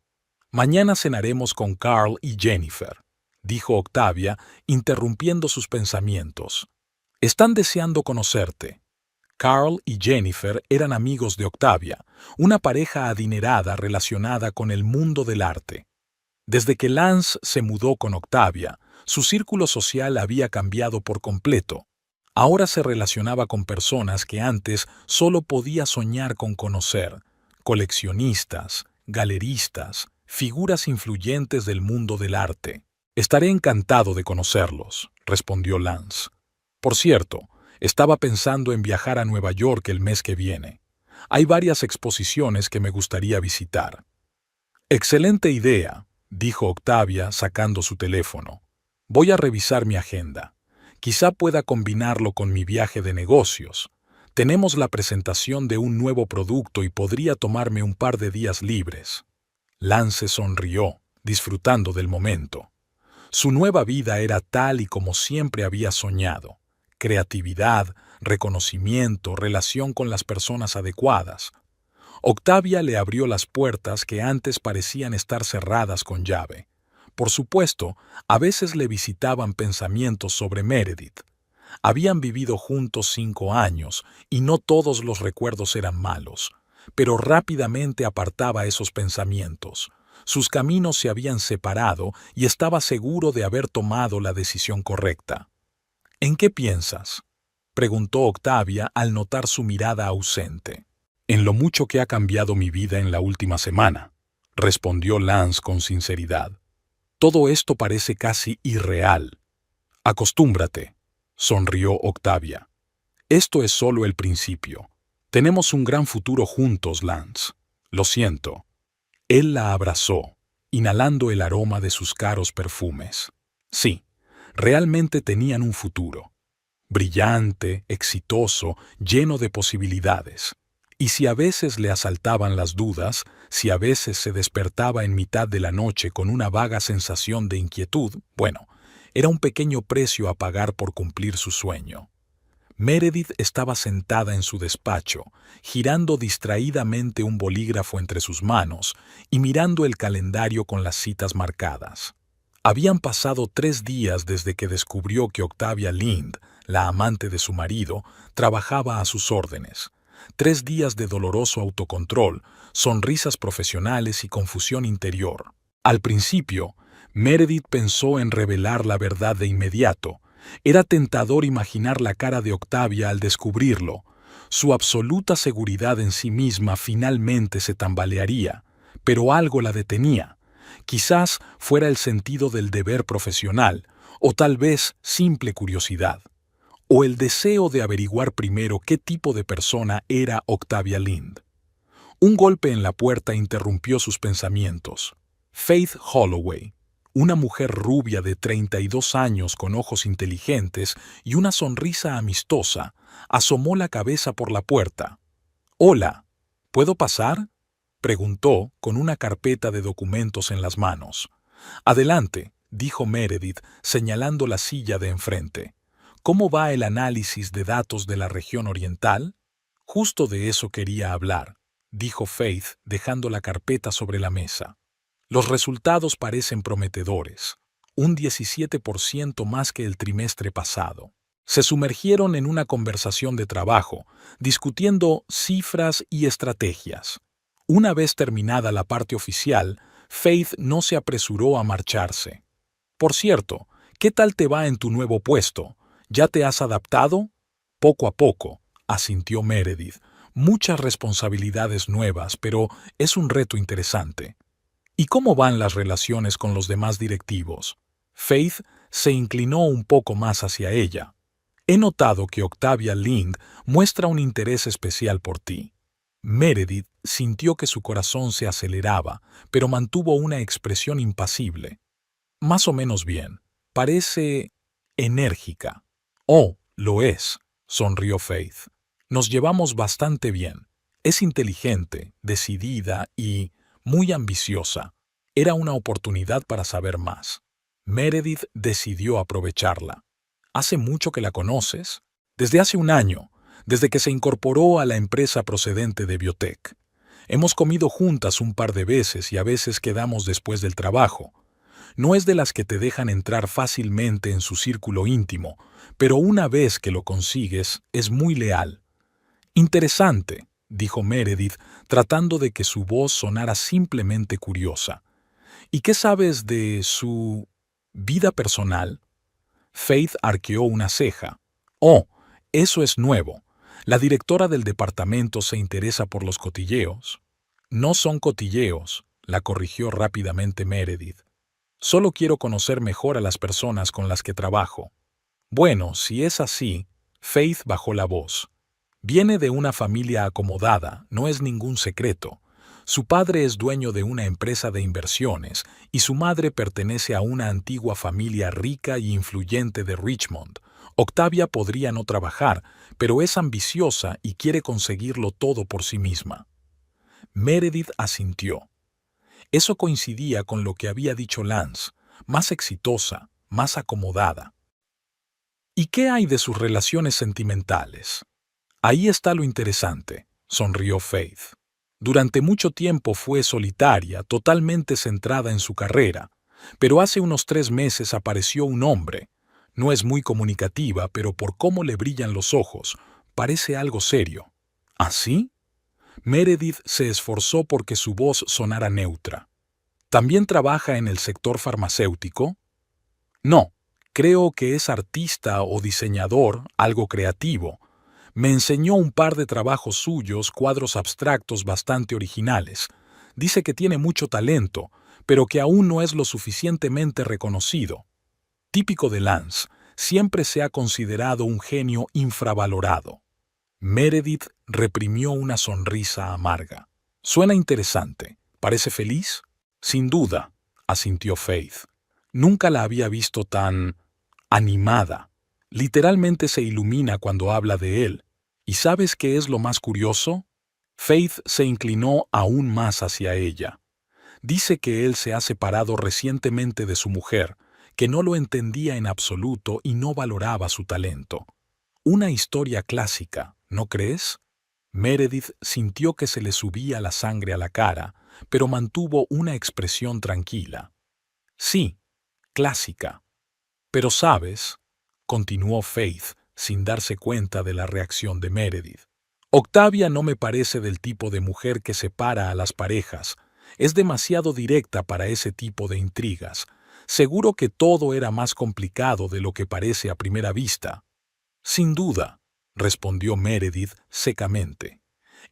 «Mañana cenaremos con Carl y Jennifer», dijo Octavia, interrumpiendo sus pensamientos. «Están deseando conocerte». Carl y Jennifer eran amigos de Octavia, una pareja adinerada relacionada con el mundo del arte. Desde que Lance se mudó con Octavia, su círculo social había cambiado por completo. Ahora se relacionaba con personas que antes solo podía soñar con conocer: coleccionistas, galeristas, figuras influyentes del mundo del arte. «Estaré encantado de conocerlos», respondió Lance. «Por cierto, estaba pensando en viajar a Nueva York el mes que viene. Hay varias exposiciones que me gustaría visitar». «Excelente idea», dijo Octavia sacando su teléfono. «Voy a revisar mi agenda. Quizá pueda combinarlo con mi viaje de negocios. Tenemos la presentación de un nuevo producto y podría tomarme un par de días libres». Lance sonrió, disfrutando del momento. Su nueva vida era tal y como siempre había soñado: creatividad, reconocimiento, relación con las personas adecuadas. Octavia le abrió las puertas que antes parecían estar cerradas con llave. Por supuesto, a veces le visitaban pensamientos sobre Meredith. Habían vivido juntos 5 años y no todos los recuerdos eran malos, pero rápidamente apartaba esos pensamientos. Sus caminos se habían separado y estaba seguro de haber tomado la decisión correcta. «¿En qué piensas?», preguntó Octavia al notar su mirada ausente. «En lo mucho que ha cambiado mi vida en la última semana», respondió Lance con sinceridad. «Todo esto parece casi irreal». «Acostúmbrate», sonrió Octavia. «Esto es solo el principio. Tenemos un gran futuro juntos, Lance. Lo siento». Él la abrazó, inhalando el aroma de sus caros perfumes. Sí, realmente tenían un futuro. Brillante, exitoso, lleno de posibilidades. Y si a veces le asaltaban las dudas, si a veces se despertaba en mitad de la noche con una vaga sensación de inquietud, bueno, Era un pequeño precio a pagar por cumplir su sueño. Meredith estaba sentada en su despacho, girando distraídamente un bolígrafo entre sus manos y mirando el calendario con las citas marcadas. Habían pasado 3 días desde que descubrió que Octavia Lind, la amante de su marido, trabajaba a sus órdenes. 3 días de doloroso autocontrol, sonrisas profesionales y confusión interior. Al principio, Meredith pensó en revelar la verdad de inmediato. Era tentador imaginar la cara de Octavia al descubrirlo. Su absoluta seguridad en sí misma finalmente se tambalearía, pero algo la detenía. Quizás fuera el sentido del deber profesional, o tal vez simple curiosidad, o el deseo de averiguar primero qué tipo de persona era Octavia Lind. Un golpe en la puerta interrumpió sus pensamientos. Faith Holloway, una mujer rubia de 32 años con ojos inteligentes y una sonrisa amistosa, asomó la cabeza por la puerta. «Hola, ¿puedo pasar?», preguntó con una carpeta de documentos en las manos. «Adelante», dijo Meredith, señalando la silla de enfrente. «¿Cómo va el análisis de datos de la región oriental?». «Justo de eso quería hablar», dijo Faith, dejando la carpeta sobre la mesa. «Los resultados parecen prometedores, un 17% más que el trimestre pasado». Se sumergieron en una conversación de trabajo, discutiendo cifras y estrategias. Una vez terminada la parte oficial, Faith no se apresuró a marcharse. «Por cierto, ¿qué tal te va en tu nuevo puesto? ¿Ya te has adaptado?». «Poco a poco», asintió Meredith. «Muchas responsabilidades nuevas, pero es un reto interesante». «¿Y cómo van las relaciones con los demás directivos?». Faith se inclinó un poco más hacia ella. «He notado que Octavia Lind muestra un interés especial por ti». Meredith sintió que su corazón se aceleraba, pero mantuvo una expresión impasible. «Más o menos bien. Parece enérgica». «Oh, lo es», sonrió Faith. «Nos llevamos bastante bien. Es inteligente, decidida y muy ambiciosa. Era una oportunidad para saber más». Meredith decidió aprovecharla. «¿Hace mucho que la conoces?». «Desde hace un año, desde que se incorporó a la empresa procedente de biotech. Hemos comido juntas un par de veces y a veces quedamos después del trabajo. No es de las que te dejan entrar fácilmente en su círculo íntimo, pero una vez que lo consigues, es muy leal». «Interesante», dijo Meredith, tratando de que su voz sonara simplemente curiosa. «¿Y qué sabes de su vida personal?». Faith arqueó una ceja. «Oh, eso es nuevo. La directora del departamento se interesa por los cotilleos». «No son cotilleos», la corrigió rápidamente Meredith. «Solo quiero conocer mejor a las personas con las que trabajo». «Bueno, si es así», Faith bajó la voz. «Viene de una familia acomodada, no es ningún secreto. Su padre es dueño de una empresa de inversiones y su madre pertenece a una antigua familia rica y influyente de Richmond. Octavia podría no trabajar, pero es ambiciosa y quiere conseguirlo todo por sí misma». Meredith asintió. Eso coincidía con lo que había dicho Lance, más exitosa, más acomodada. «¿Y qué hay de sus relaciones sentimentales?». «Ahí está lo interesante», sonrió Faith. «Durante mucho tiempo fue solitaria, totalmente centrada en su carrera, pero hace unos 3 meses apareció un hombre. No es muy comunicativa, pero por cómo le brillan los ojos, parece algo serio». «¿Así?». Meredith se esforzó porque su voz sonara neutra. «¿También trabaja en el sector farmacéutico?». «No, creo que es artista o diseñador, algo creativo. Me enseñó un par de trabajos suyos, cuadros abstractos bastante originales. Dice que tiene mucho talento, pero que aún no es lo suficientemente reconocido. Típico de Lance, siempre se ha considerado un genio infravalorado». Meredith reprimió una sonrisa amarga. «Suena interesante. ¿Parece feliz?». «Sin duda», asintió Faith. «Nunca la había visto tan animada. Literalmente se ilumina cuando habla de él. ¿Y sabes qué es lo más curioso?». Faith se inclinó aún más hacia ella. «Dice que él se ha separado recientemente de su mujer, que no lo entendía en absoluto y no valoraba su talento. Una historia clásica, ¿no crees? Meredith sintió que se le subía la sangre a la cara, pero mantuvo una expresión tranquila. Sí, clásica. Pero sabes, continuó Faith, sin darse cuenta de la reacción de Meredith. Octavia no me parece del tipo de mujer que separa a las parejas. Es demasiado directa para ese tipo de intrigas. Seguro que todo era más complicado de lo que parece a primera vista. Sin duda, respondió Meredith secamente.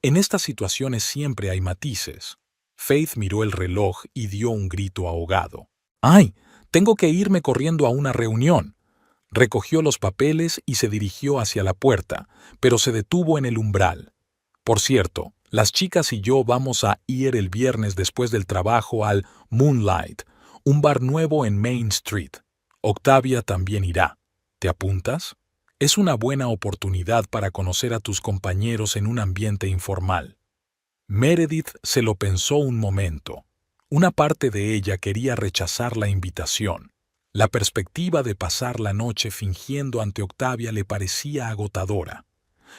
En estas situaciones siempre hay matices. Faith miró el reloj y dio un grito ahogado. ¡Ay! Tengo que irme corriendo a una reunión. Recogió los papeles y se dirigió hacia la puerta, pero se detuvo en el umbral. Por cierto, las chicas y yo vamos a ir el viernes después del trabajo al Moonlight, un bar nuevo en Main Street. Octavia también irá. ¿Te apuntas? Es una buena oportunidad para conocer a tus compañeros en un ambiente informal. Meredith se lo pensó un momento. Una parte de ella quería rechazar la invitación. La perspectiva de pasar la noche fingiendo ante Octavia le parecía agotadora,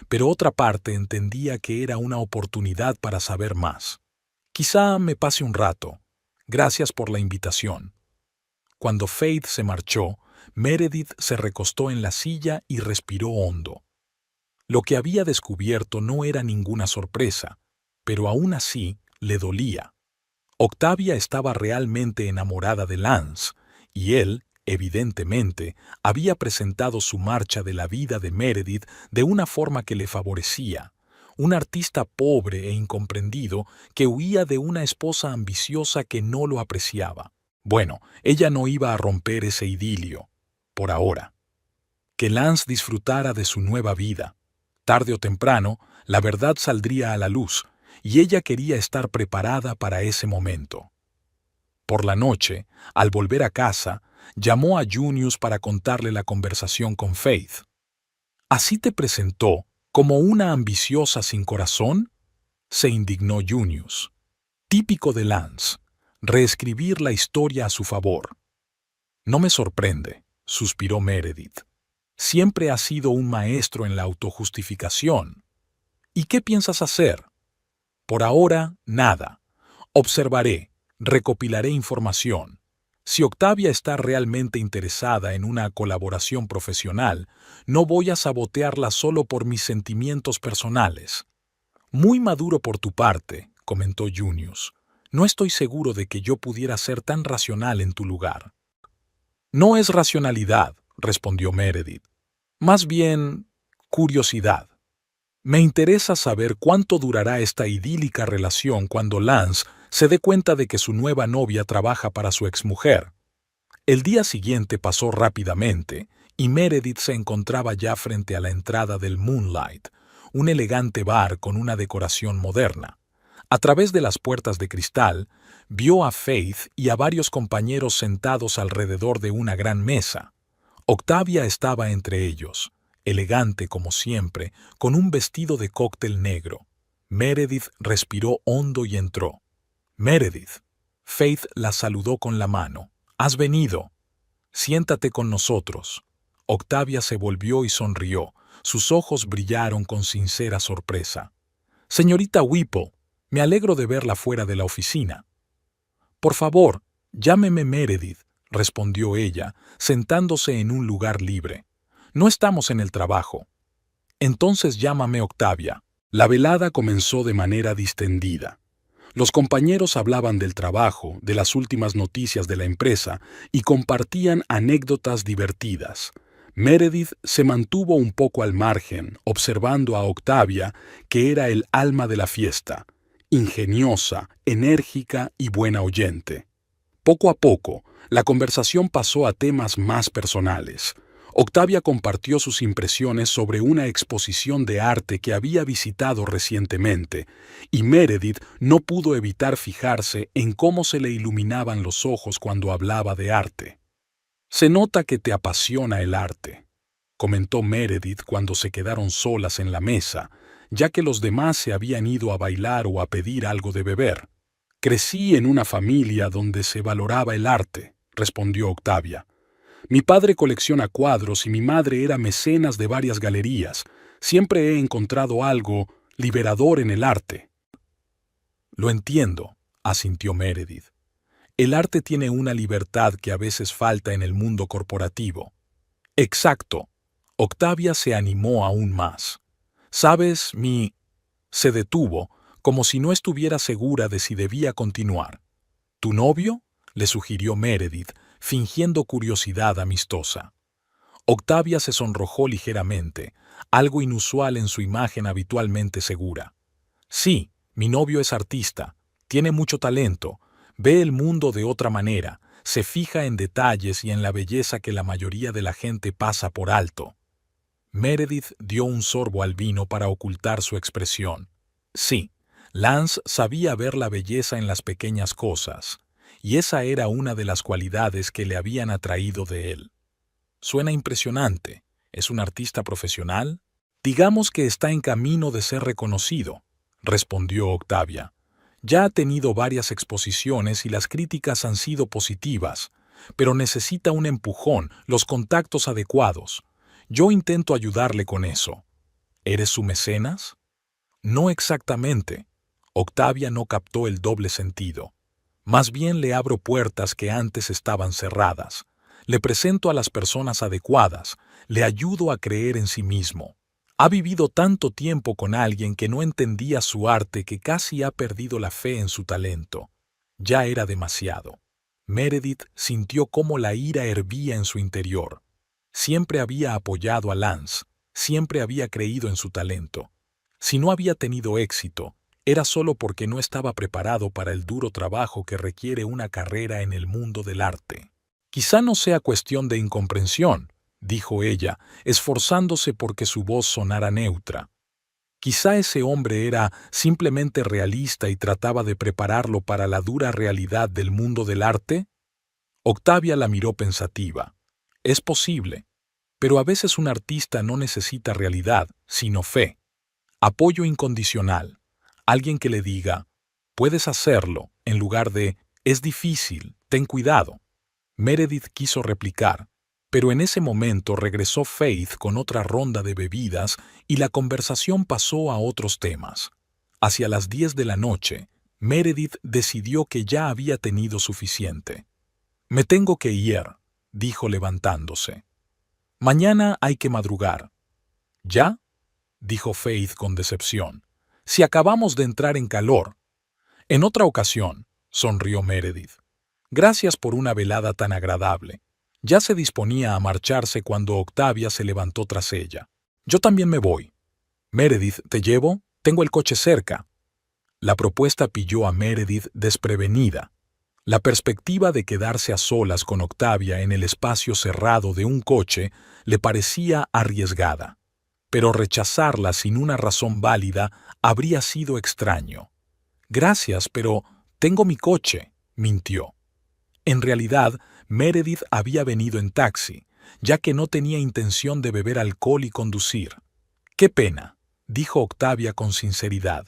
pero otra parte entendía que era una oportunidad para saber más. Quizá me pase un rato. Gracias por la invitación. Cuando Faith se marchó, Meredith se recostó en la silla y respiró hondo. Lo que había descubierto no era ninguna sorpresa, pero aún así le dolía. Octavia estaba realmente enamorada de Lance, y él, evidentemente, había presentado su marcha de la vida de Meredith de una forma que le favorecía. Un artista pobre e incomprendido que huía de una esposa ambiciosa que no lo apreciaba. Bueno, ella no iba a romper ese idilio, por ahora. Que Lance disfrutara de su nueva vida. Tarde o temprano, la verdad saldría a la luz, y ella quería estar preparada para ese momento. Por la noche, al volver a casa, llamó a Junius para contarle la conversación con Faith. ¿Así te presentó como una ambiciosa sin corazón? Se indignó Junius. Típico de Lance, reescribir la historia a su favor. No me sorprende, suspiró Meredith. Siempre has sido un maestro en la autojustificación. ¿Y qué piensas hacer? Por ahora, nada. Observaré, recopilaré información. Si Octavia está realmente interesada en una colaboración profesional, no voy a sabotearla solo por mis sentimientos personales. Muy maduro por tu parte, comentó Junius. No estoy seguro de que yo pudiera ser tan racional en tu lugar. No es racionalidad, respondió Meredith. Más bien, curiosidad. Me interesa saber cuánto durará esta idílica relación cuando Lance se dé cuenta de que su nueva novia trabaja para su exmujer. El día siguiente pasó rápidamente y Meredith se encontraba ya frente a la entrada del Moonlight, un elegante bar con una decoración moderna. A través de las puertas de cristal, vio a Faith y a varios compañeros sentados alrededor de una gran mesa. Octavia estaba entre ellos, elegante como siempre, con un vestido de cóctel negro. Meredith respiró hondo y entró. Meredith. Faith la saludó con la mano. ¿Has venido? Siéntate con nosotros. Octavia se volvió y sonrió. Sus ojos brillaron con sincera sorpresa. Señorita Whipple, me alegro de verla fuera de la oficina. Por favor, llámeme Meredith, respondió ella, sentándose en un lugar libre. No estamos en el trabajo. Entonces llámame Octavia. La velada comenzó de manera distendida. Los compañeros hablaban del trabajo, de las últimas noticias de la empresa y compartían anécdotas divertidas. Meredith se mantuvo un poco al margen, observando a Octavia, que era el alma de la fiesta, ingeniosa, enérgica y buena oyente. Poco a poco, la conversación pasó a temas más personales. Octavia compartió sus impresiones sobre una exposición de arte que había visitado recientemente, y Meredith no pudo evitar fijarse en cómo se le iluminaban los ojos cuando hablaba de arte. «Se nota que te apasiona el arte», comentó Meredith cuando se quedaron solas en la mesa, ya que los demás se habían ido a bailar o a pedir algo de beber. «Crecí en una familia donde se valoraba el arte», respondió Octavia. Mi padre colecciona cuadros y mi madre era mecenas de varias galerías. Siempre he encontrado algo liberador en el arte. Lo entiendo, asintió Meredith. El arte tiene una libertad que a veces falta en el mundo corporativo. Exacto. Octavia se animó aún más. ¿Sabes, mi...? Se detuvo, como si no estuviera segura de si debía continuar. ¿Tu novio?, le sugirió Meredith, fingiendo curiosidad amistosa. Octavia se sonrojó ligeramente, algo inusual en su imagen habitualmente segura. Sí, mi novio es artista, tiene mucho talento, ve el mundo de otra manera, se fija en detalles y en la belleza que la mayoría de la gente pasa por alto. Meredith dio un sorbo al vino para ocultar su expresión. Sí, Lance sabía ver la belleza en las pequeñas cosas, y esa era una de las cualidades que le habían atraído de él. Suena impresionante. ¿Es un artista profesional? Digamos que está en camino de ser reconocido, respondió Octavia. Ya ha tenido varias exposiciones y las críticas han sido positivas, pero necesita un empujón, los contactos adecuados. Yo intento ayudarle con eso. ¿Eres su mecenas? No exactamente. Octavia no captó el doble sentido. Más bien le abro puertas que antes estaban cerradas. Le presento a las personas adecuadas, le ayudo a creer en sí mismo. Ha vivido tanto tiempo con alguien que no entendía su arte que casi ha perdido la fe en su talento. Ya era demasiado. Meredith sintió cómo la ira hervía en su interior. Siempre había apoyado a Lance, siempre había creído en su talento. Si no había tenido éxito, era solo porque no estaba preparado para el duro trabajo que requiere una carrera en el mundo del arte. Quizá no sea cuestión de incomprensión, dijo ella, esforzándose porque su voz sonara neutra. Quizá ese hombre era simplemente realista y trataba de prepararlo para la dura realidad del mundo del arte. Octavia la miró pensativa. Es posible, pero a veces un artista no necesita realidad, sino fe. Apoyo incondicional. Alguien que le diga, puedes hacerlo, en lugar de, es difícil, ten cuidado. Meredith quiso replicar, pero en ese momento regresó Faith con otra ronda de bebidas y la conversación pasó a otros temas. Hacia las 10 de la noche, Meredith decidió que ya había tenido suficiente. Me tengo que ir, dijo levantándose. Mañana hay que madrugar. ¿Ya?, dijo Faith con decepción. Si acabamos de entrar en calor. En otra ocasión, sonrió Meredith. Gracias por una velada tan agradable. Ya se disponía a marcharse cuando Octavia se levantó tras ella. Yo también me voy. Meredith, ¿te llevo? Tengo el coche cerca. La propuesta pilló a Meredith desprevenida. La perspectiva de quedarse a solas con Octavia en el espacio cerrado de un coche le parecía arriesgada. Pero rechazarla sin una razón válida habría sido extraño. Gracias, pero tengo mi coche, mintió. En realidad, Meredith había venido en taxi, ya que no tenía intención de beber alcohol y conducir. Qué pena, dijo Octavia con sinceridad.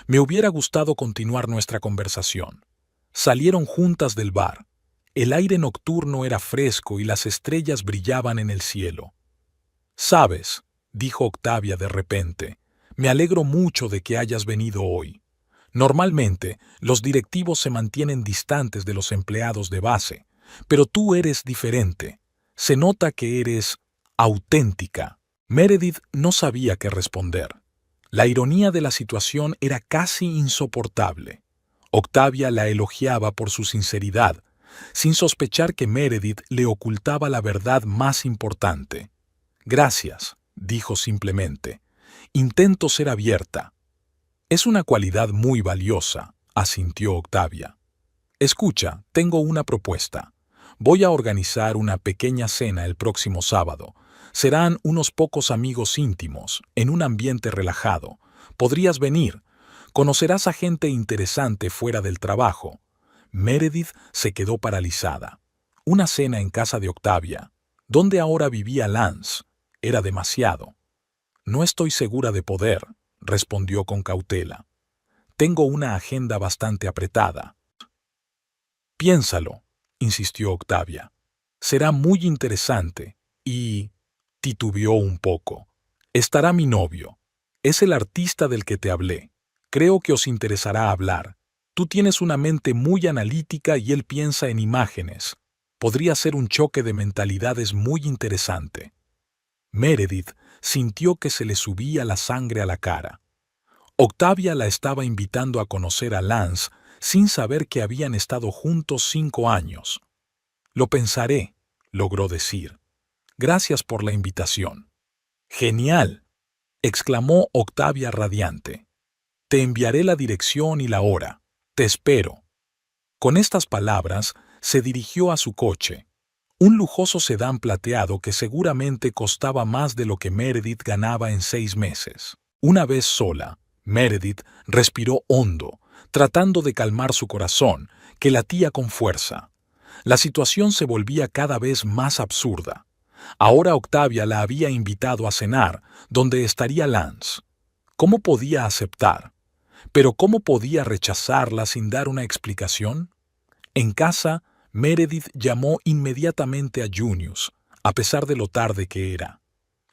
Me hubiera gustado continuar nuestra conversación. Salieron juntas del bar. El aire nocturno era fresco y las estrellas brillaban en el cielo. ¿Sabes?, dijo Octavia de repente, me alegro mucho de que hayas venido hoy. Normalmente, los directivos se mantienen distantes de los empleados de base, pero tú eres diferente. Se nota que eres auténtica. Meredith no sabía qué responder. La ironía de la situación era casi insoportable. Octavia la elogiaba por su sinceridad, sin sospechar que Meredith le ocultaba la verdad más importante. Gracias, dijo simplemente. Intento ser abierta. Es una cualidad muy valiosa, asintió Octavia. Escucha, tengo una propuesta. Voy a organizar una pequeña cena el próximo sábado. Serán unos pocos amigos íntimos, en un ambiente relajado. Podrías venir. Conocerás a gente interesante fuera del trabajo. Meredith se quedó paralizada. Una cena en casa de Octavia, donde ahora vivía Lance, era demasiado. No estoy segura de poder, respondió con cautela. Tengo una agenda bastante apretada. Piénsalo, insistió Octavia. Será muy interesante. Y titubeó un poco. Estará mi novio. Es el artista del que te hablé. Creo que os interesará hablar. Tú tienes una mente muy analítica y él piensa en imágenes. Podría ser un choque de mentalidades muy interesante. Meredith sintió que se le subía la sangre a la cara. Octavia la estaba invitando a conocer a Lance sin saber que habían estado juntos 5 años. Lo pensaré, logró decir. Gracias por la invitación. Genial, exclamó Octavia radiante. Te enviaré la dirección y la hora. Te espero. Con estas palabras, se dirigió a su coche, un lujoso sedán plateado que seguramente costaba más de lo que Meredith ganaba en 6 meses. Una vez sola, Meredith respiró hondo, tratando de calmar su corazón, que latía con fuerza. La situación se volvía cada vez más absurda. Ahora Octavia la había invitado a cenar, donde estaría Lance. ¿Cómo podía aceptar? Pero ¿cómo podía rechazarla sin dar una explicación? En casa, Meredith llamó inmediatamente a Junius, a pesar de lo tarde que era.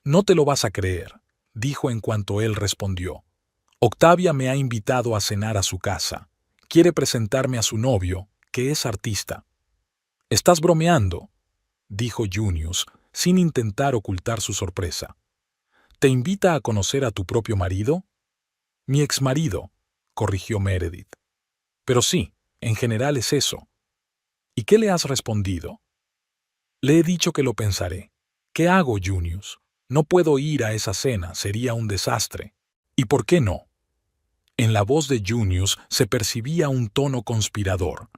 «No te lo vas a creer», dijo en cuanto él respondió. «Octavia me ha invitado a cenar a su casa. Quiere presentarme a su novio, que es artista». «¿Estás bromeando?», dijo Junius, sin intentar ocultar su sorpresa. «¿Te invita a conocer a tu propio marido?» «Mi exmarido», corrigió Meredith. «Pero sí, en general es eso». «¿Y qué le has respondido?» «Le he dicho que lo pensaré». «¿Qué hago, Junius? No puedo ir a esa cena, sería un desastre». «¿Y por qué no?» En la voz de Junius se percibía un tono conspirador.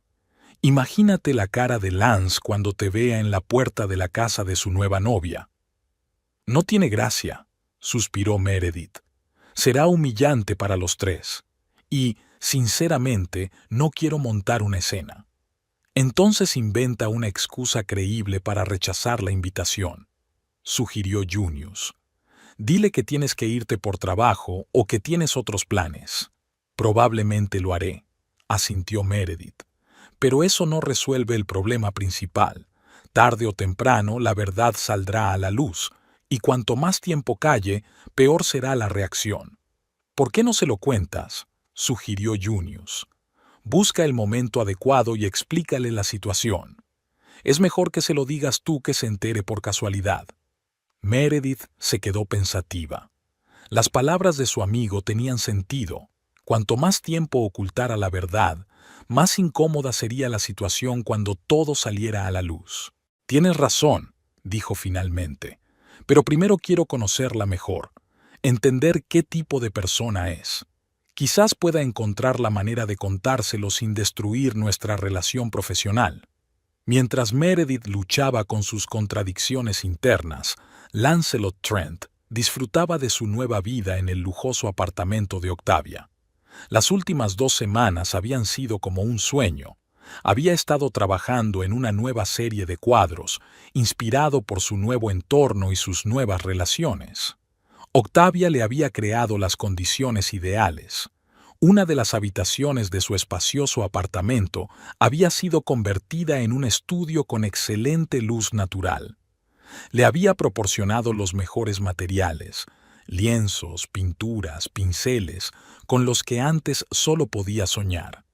«Imagínate la cara de Lance cuando te vea en la puerta de la casa de su nueva novia». «No tiene gracia», suspiró Meredith. «Será humillante para los tres. Y, sinceramente, no quiero montar una escena». «Entonces inventa una excusa creíble para rechazar la invitación», sugirió Junius. «Dile que tienes que irte por trabajo o que tienes otros planes». «Probablemente lo haré», asintió Meredith. «Pero eso no resuelve el problema principal. Tarde o temprano la verdad saldrá a la luz, y cuanto más tiempo calle, peor será la reacción». «¿Por qué no se lo cuentas?», sugirió Junius. «Busca el momento adecuado y explícale la situación. Es mejor que se lo digas tú que se entere por casualidad». Meredith se quedó pensativa. Las palabras de su amigo tenían sentido. Cuanto más tiempo ocultara la verdad, más incómoda sería la situación cuando todo saliera a la luz. «Tienes razón», dijo finalmente, «pero primero quiero conocerla mejor, entender qué tipo de persona es. Quizás pueda encontrar la manera de contárselo sin destruir nuestra relación profesional». Mientras Meredith luchaba con sus contradicciones internas, Lancelot Trent disfrutaba de su nueva vida en el lujoso apartamento de Octavia. Las últimas 2 semanas habían sido como un sueño. Había estado trabajando en una nueva serie de cuadros, inspirado por su nuevo entorno y sus nuevas relaciones. Octavia le había creado las condiciones ideales. Una de las habitaciones de su espacioso apartamento había sido convertida en un estudio con excelente luz natural. Le había proporcionado los mejores materiales, lienzos, pinturas, pinceles, con los que antes solo podía soñar.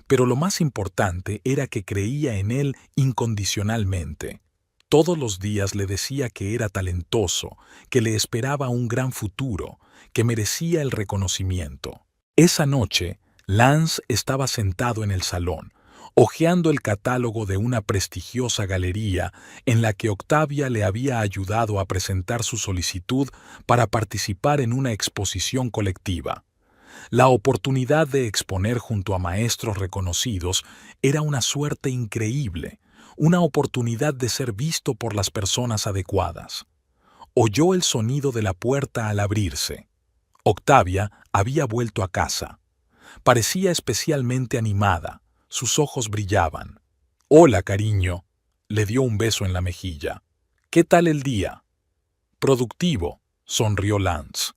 Pero lo más importante era que creía en él incondicionalmente. Todos los días le decía que era talentoso, que le esperaba un gran futuro, que merecía el reconocimiento. Esa noche, Lance estaba sentado en el salón, hojeando el catálogo de una prestigiosa galería en la que Octavia le había ayudado a presentar su solicitud para participar en una exposición colectiva. La oportunidad de exponer junto a maestros reconocidos era una suerte increíble, una oportunidad de ser visto por las personas adecuadas. Oyó el sonido de la puerta al abrirse. Octavia había vuelto a casa. Parecía especialmente animada. Sus ojos brillaban. «Hola, cariño», le dio un beso en la mejilla. «¿Qué tal el día?» «Productivo», sonrió Lance.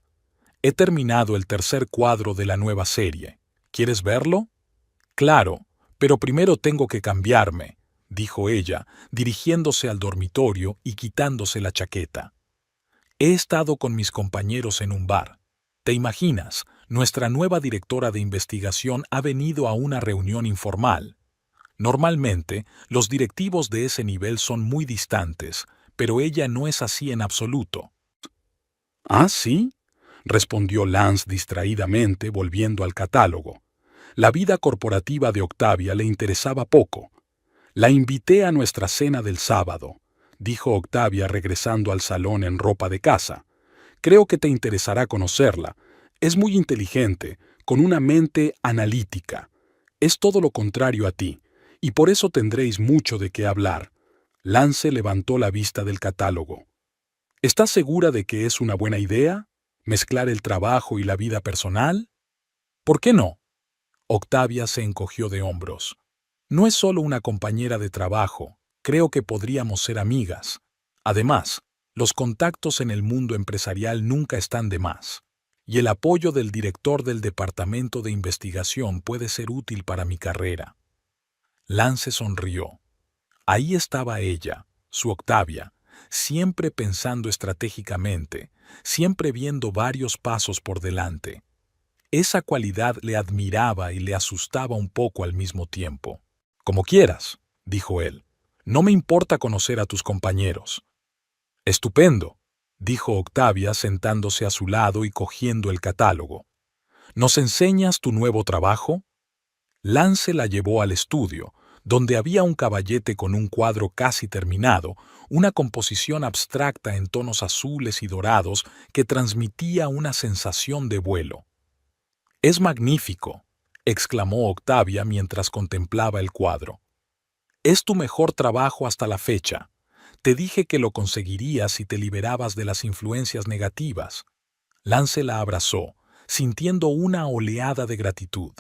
«He terminado el 3er cuadro de la nueva serie. ¿Quieres verlo?» «Claro, pero primero tengo que cambiarme. dijo ella, dirigiéndose al dormitorio y quitándose la chaqueta. He estado con mis compañeros en un bar. ¿Te imaginas? Nuestra nueva directora de investigación ha venido a una reunión informal. Normalmente, los directivos de ese nivel son muy distantes, pero ella no es así en absoluto. ¿Ah, sí? Respondió Lance distraídamente, volviendo al catálogo. La vida corporativa de Octavia le interesaba poco. La invité a nuestra cena del sábado, dijo Octavia regresando al salón en ropa de casa. Creo que te interesará conocerla. Es muy inteligente, con una mente analítica. Es todo lo contrario a ti, y por eso tendréis mucho de qué hablar. Lance levantó la vista del catálogo. ¿Estás segura de que es una buena idea? ¿Mezclar el trabajo y la vida personal? ¿Por qué no? Octavia se encogió de hombros. No es solo una compañera de trabajo, creo que podríamos ser amigas. Además, los contactos en el mundo empresarial nunca están de más, y el apoyo del director del departamento de investigación puede ser útil para mi carrera. Lance sonrió. Ahí estaba ella, su Octavia, siempre pensando estratégicamente, siempre viendo varios pasos por delante. Esa cualidad le admiraba y le asustaba un poco al mismo tiempo. Como quieras, dijo él. No me importa conocer a tus compañeros. Estupendo, dijo Octavia sentándose a su lado y cogiendo el catálogo. ¿Nos enseñas tu nuevo trabajo? Lance la llevó al estudio, donde había un caballete con un cuadro casi terminado, una composición abstracta en tonos azules y dorados que transmitía una sensación de vuelo. «Es magnífico», exclamó Octavia mientras contemplaba el cuadro. «Es tu mejor trabajo hasta la fecha. Te dije que lo conseguirías si te liberabas de las influencias negativas». Lance la abrazó, sintiendo una oleada de gratitud.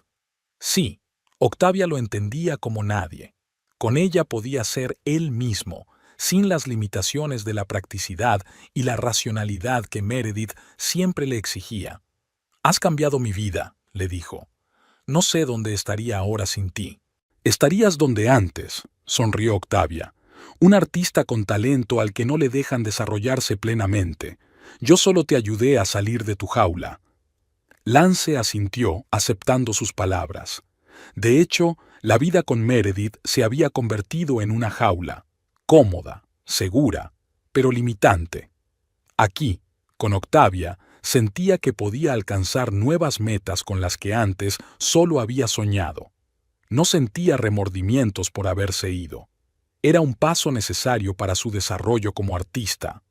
Sí, Octavia lo entendía como nadie. Con ella podía ser él mismo, sin las limitaciones de la practicidad y la racionalidad que Meredith siempre le exigía. «Has cambiado mi vida», le dijo. «No sé dónde estaría ahora sin ti». «Estarías donde antes», sonrió Octavia. «Un artista con talento al que no le dejan desarrollarse plenamente. Yo solo te ayudé a salir de tu jaula». Lance asintió, aceptando sus palabras. De hecho, la vida con Meredith se había convertido en una jaula, cómoda, segura, pero limitante. Aquí, con Octavia, sentía que podía alcanzar nuevas metas con las que antes solo había soñado. No sentía remordimientos por haberse ido. Era un paso necesario para su desarrollo como artista.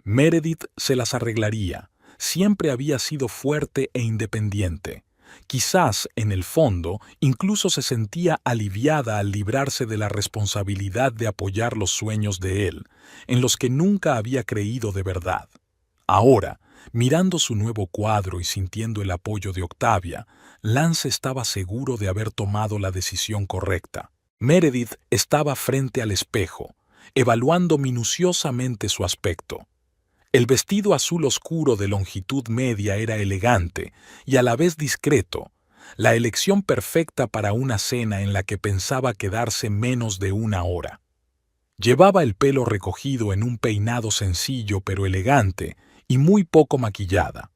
Meredith se las arreglaría. Siempre había sido fuerte e independiente. Quizás, en el fondo, incluso se sentía aliviada al librarse de la responsabilidad de apoyar los sueños de él, en los que nunca había creído de verdad. Ahora, mirando su nuevo cuadro y sintiendo el apoyo de Octavia, Lance estaba seguro de haber tomado la decisión correcta. Meredith estaba frente al espejo, evaluando minuciosamente su aspecto. El vestido azul oscuro de longitud media era elegante y a la vez discreto, la elección perfecta para una cena en la que pensaba quedarse menos de una hora. Llevaba el pelo recogido en un peinado sencillo pero elegante y muy poco maquillada.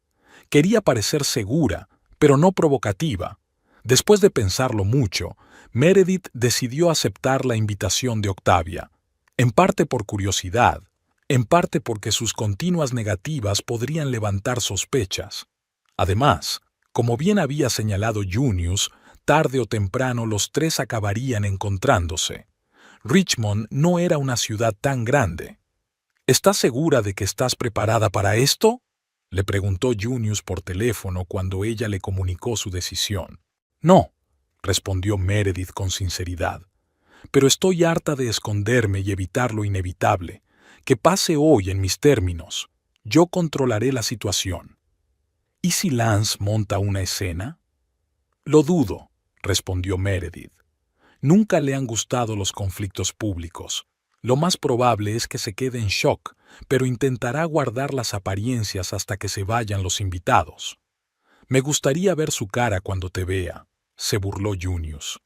Quería parecer segura, pero no provocativa. Después de pensarlo mucho, Meredith decidió aceptar la invitación de Octavia, en parte por curiosidad, en parte porque sus continuas negativas podrían levantar sospechas. Además, como bien había señalado Junius, tarde o temprano los tres acabarían encontrándose. Richmond no era una ciudad tan grande. ¿Estás segura de que estás preparada para esto?, le preguntó Junius por teléfono cuando ella le comunicó su decisión. «No», respondió Meredith con sinceridad, «pero estoy harta de esconderme y evitar lo inevitable. Que pase hoy en mis términos. Yo controlaré la situación». «¿Y si Lance monta una escena?». «Lo dudo», respondió Meredith. «Nunca le han gustado los conflictos públicos. Lo más probable es que se quede en shock, pero intentará guardar las apariencias hasta que se vayan los invitados». «Me gustaría ver su cara cuando te vea», se burló Junius.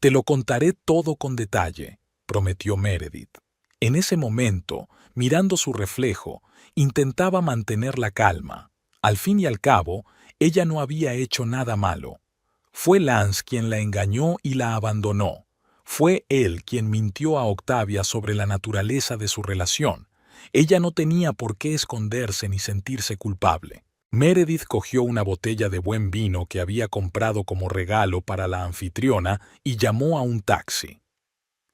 «Te lo contaré todo con detalle. prometió Meredith. En ese momento, mirando su reflejo, intentaba mantener la calma. Al fin y al cabo, ella no había hecho nada malo. Fue Lance quien la engañó y la abandonó. Fue él quien mintió a Octavia sobre la naturaleza de su relación. Ella no tenía por qué esconderse ni sentirse culpable. Meredith cogió una botella de buen vino que había comprado como regalo para la anfitriona y llamó a un taxi.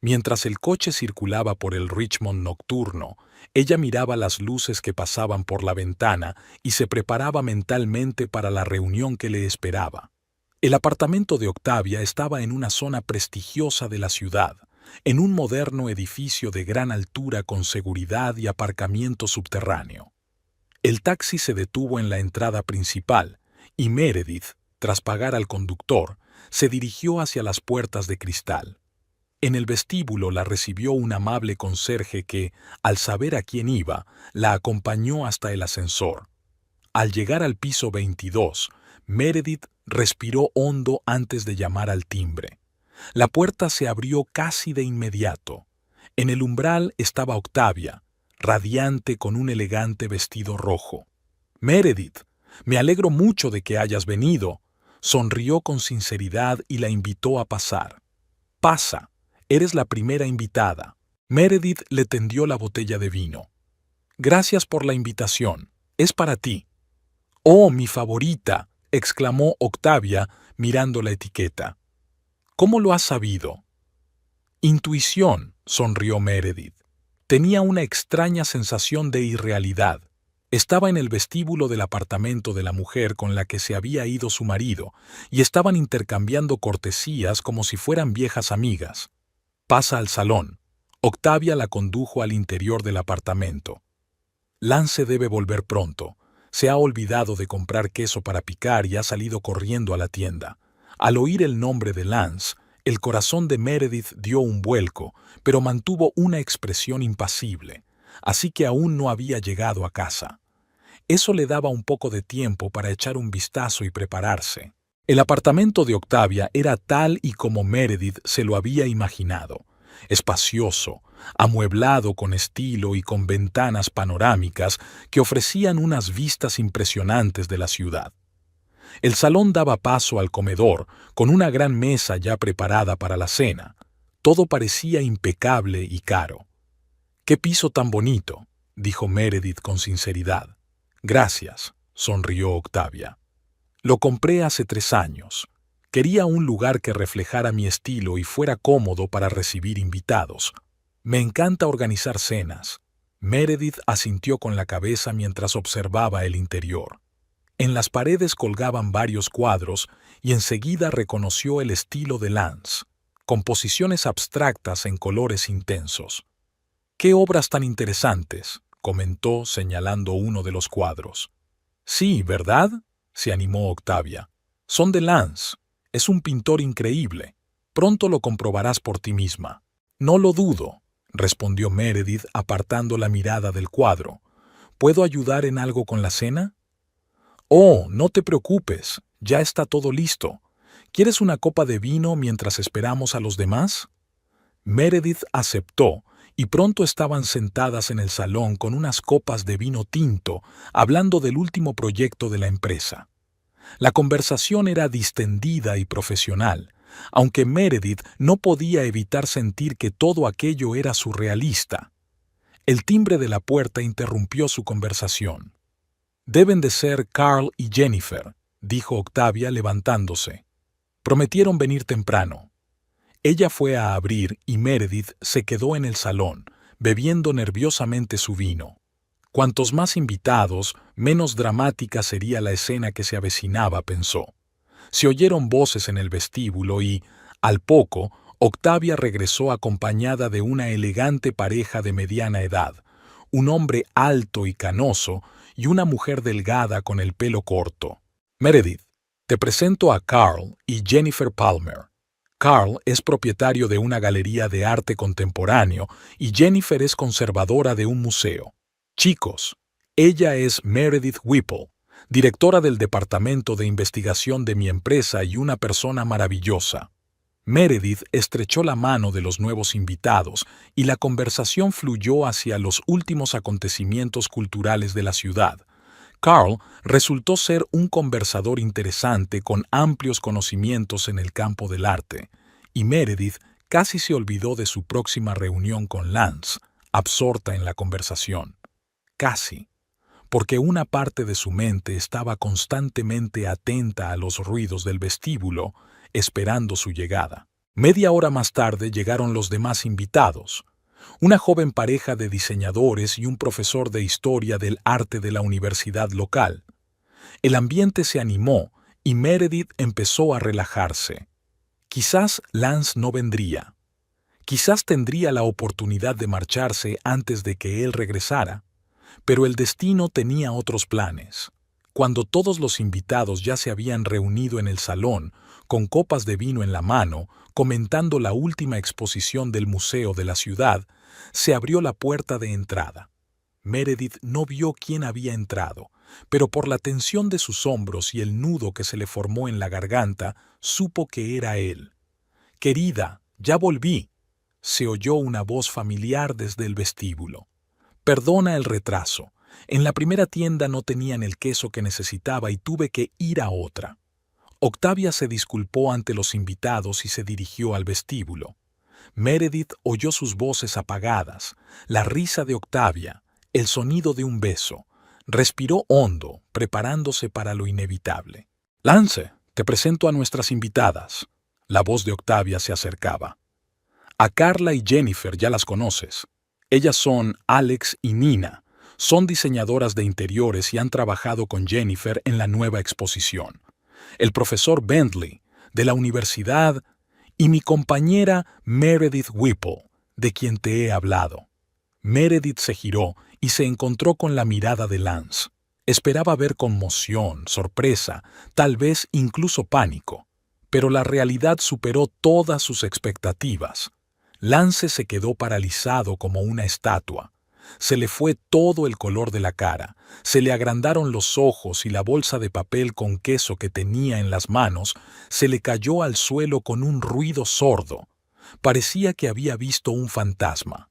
Mientras el coche circulaba por el Richmond nocturno, ella miraba las luces que pasaban por la ventana y se preparaba mentalmente para la reunión que le esperaba. El apartamento de Octavia estaba en una zona prestigiosa de la ciudad, en un moderno edificio de gran altura con seguridad y aparcamiento subterráneo. El taxi se detuvo en la entrada principal y Meredith, tras pagar al conductor, se dirigió hacia las puertas de cristal. En el vestíbulo la recibió un amable conserje que, al saber a quién iba, la acompañó hasta el ascensor. Al llegar al piso 22, Meredith respiró hondo antes de llamar al timbre. La puerta se abrió casi de inmediato. En el umbral estaba Octavia, radiante con un elegante vestido rojo. «Meredith, me alegro mucho de que hayas venido», sonrió con sinceridad y la invitó a pasar. «Pasa, eres la primera invitada». Meredith le tendió la botella de vino. «Gracias por la invitación, es para ti». «Oh, mi favorita», exclamó Octavia mirando la etiqueta. «¿Cómo lo has sabido?» «Intuición», sonrió Meredith. Tenía una extraña sensación de irrealidad. Estaba en el vestíbulo del apartamento de la mujer con la que se había ido su marido y estaban intercambiando cortesías como si fueran viejas amigas. «Pasa al salón». Octavia la condujo al interior del apartamento. «Lance debe volver pronto. Se ha olvidado de comprar queso para picar y ha salido corriendo a la tienda». Al oír el nombre de Lance, el corazón de Meredith dio un vuelco, pero mantuvo una expresión impasible, así que aún no había llegado a casa. Eso le daba un poco de tiempo para echar un vistazo y prepararse. El apartamento de Octavia era tal y como Meredith se lo había imaginado: espacioso, amueblado con estilo y con ventanas panorámicas que ofrecían unas vistas impresionantes de la ciudad. El salón daba paso al comedor, con una gran mesa ya preparada para la cena. Todo parecía impecable y caro. «¡Qué piso tan bonito!», dijo Meredith con sinceridad. «Gracias», sonrió Octavia. «Lo compré hace 3 años. Quería un lugar que reflejara mi estilo y fuera cómodo para recibir invitados. Me encanta organizar cenas». Meredith asintió con la cabeza mientras observaba el interior. En las paredes colgaban varios cuadros y enseguida reconoció el estilo de Lance: composiciones abstractas en colores intensos. «¡Qué obras tan interesantes!», comentó señalando uno de los cuadros. «Sí, ¿verdad?», se animó Octavia. «Son de Lance. Es un pintor increíble. Pronto lo comprobarás por ti misma». «No lo dudo», respondió Meredith apartando la mirada del cuadro. «¿Puedo ayudar en algo con la cena?» «Oh, no te preocupes, ya está todo listo. ¿Quieres una copa de vino mientras esperamos a los demás?» Meredith aceptó, y pronto estaban sentadas en el salón con unas copas de vino tinto, hablando del último proyecto de la empresa. La conversación era distendida y profesional, aunque Meredith no podía evitar sentir que todo aquello era surrealista. El timbre de la puerta interrumpió su conversación. «Deben de ser Carl y Jennifer», dijo Octavia levantándose. «Prometieron venir temprano». Ella fue a abrir y Meredith se quedó en el salón, bebiendo nerviosamente su vino. Cuantos más invitados, menos dramática sería la escena que se avecinaba, pensó. Se oyeron voces en el vestíbulo y, al poco, Octavia regresó acompañada de una elegante pareja de mediana edad, un hombre alto y canoso y una mujer delgada con el pelo corto. «Meredith, te presento a Carl y Jennifer Palmer. Carl es propietario de una galería de arte contemporáneo y Jennifer es conservadora de un museo. Chicos, ella es Meredith Whipple, directora del departamento de investigación de mi empresa y una persona maravillosa». Meredith estrechó la mano de los nuevos invitados y la conversación fluyó hacia los últimos acontecimientos culturales de la ciudad. Carl resultó ser un conversador interesante con amplios conocimientos en el campo del arte, y Meredith casi se olvidó de su próxima reunión con Lance, absorta en la conversación. Casi, porque una parte de su mente estaba constantemente atenta a los ruidos del vestíbulo, esperando su llegada. Media hora más tarde llegaron los demás invitados, una joven pareja de diseñadores y un profesor de historia del arte de la universidad local. El ambiente se animó y Meredith empezó a relajarse. Quizás Lance no vendría. Quizás tendría la oportunidad de marcharse antes de que él regresara. Pero el destino tenía otros planes. Cuando todos los invitados ya se habían reunido en el salón, con copas de vino en la mano, comentando la última exposición del museo de la ciudad, se abrió la puerta de entrada. Meredith no vio quién había entrado, pero por la tensión de sus hombros y el nudo que se le formó en la garganta, supo que era él. «Querida, ya volví», se oyó una voz familiar desde el vestíbulo. «Perdona el retraso. En la primera tienda no tenían el queso que necesitaba y tuve que ir a otra». Octavia se disculpó ante los invitados y se dirigió al vestíbulo. Meredith oyó sus voces apagadas, la risa de Octavia, el sonido de un beso. Respiró hondo, preparándose para lo inevitable. «Lance, te presento a nuestras invitadas». La voz de Octavia se acercaba. «A Carla y Jennifer ya las conoces. Ellas son Alex y Nina. Son diseñadoras de interiores y han trabajado con Jennifer en la nueva exposición. El profesor Bentley, de la universidad, y mi compañera Meredith Whipple, de quien te he hablado». Meredith se giró y se encontró con la mirada de Lance. Esperaba ver conmoción, sorpresa, tal vez incluso pánico. Pero la realidad superó todas sus expectativas. Lance se quedó paralizado como una estatua. Se le fue todo el color de la cara, se le agrandaron los ojos y la bolsa de papel con queso que tenía en las manos se le cayó al suelo con un ruido sordo. Parecía que había visto un fantasma.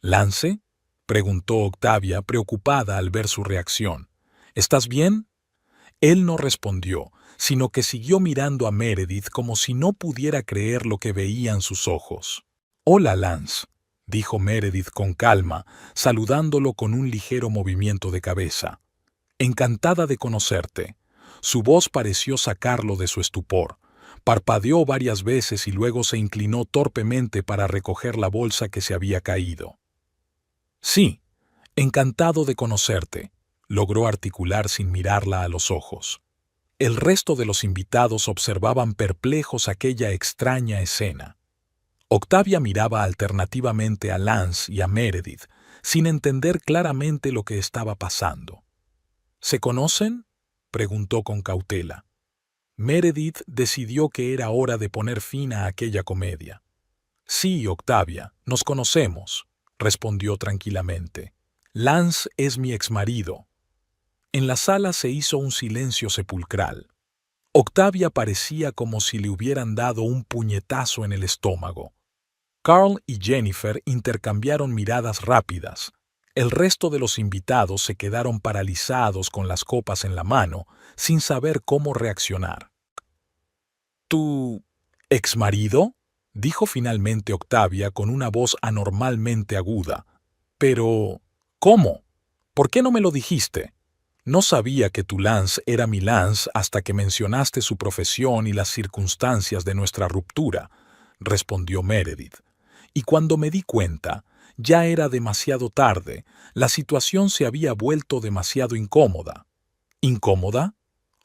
«¿Lance?», preguntó Octavia, preocupada al ver su reacción. «¿Estás bien?». Él no respondió, sino que siguió mirando a Meredith como si no pudiera creer lo que veían sus ojos. «Hola, Lance», dijo Meredith con calma, saludándolo con un ligero movimiento de cabeza. «Encantada de conocerte». Su voz pareció sacarlo de su estupor. Parpadeó varias veces y luego se inclinó torpemente para recoger la bolsa que se había caído. «Sí, encantado de conocerte», logró articular sin mirarla a los ojos. El resto de los invitados observaban perplejos aquella extraña escena. Octavia miraba alternativamente a Lance y a Meredith, sin entender claramente lo que estaba pasando. «¿Se conocen?», preguntó con cautela. Meredith decidió que era hora de poner fin a aquella comedia. «Sí, Octavia, nos conocemos», respondió tranquilamente. «Lance es mi exmarido». En la sala se hizo un silencio sepulcral. Octavia parecía como si le hubieran dado un puñetazo en el estómago. Carl y Jennifer intercambiaron miradas rápidas. El resto de los invitados se quedaron paralizados con las copas en la mano, sin saber cómo reaccionar. «¿Tu exmarido?», dijo finalmente Octavia con una voz anormalmente aguda. «Pero, ¿cómo? ¿Por qué no me lo dijiste? No sabía que tu Lance era mi Lance hasta que mencionaste su profesión y las circunstancias de nuestra ruptura», respondió Meredith. «Y cuando me di cuenta, ya era demasiado tarde, la situación se había vuelto demasiado incómoda». «¿Incómoda?».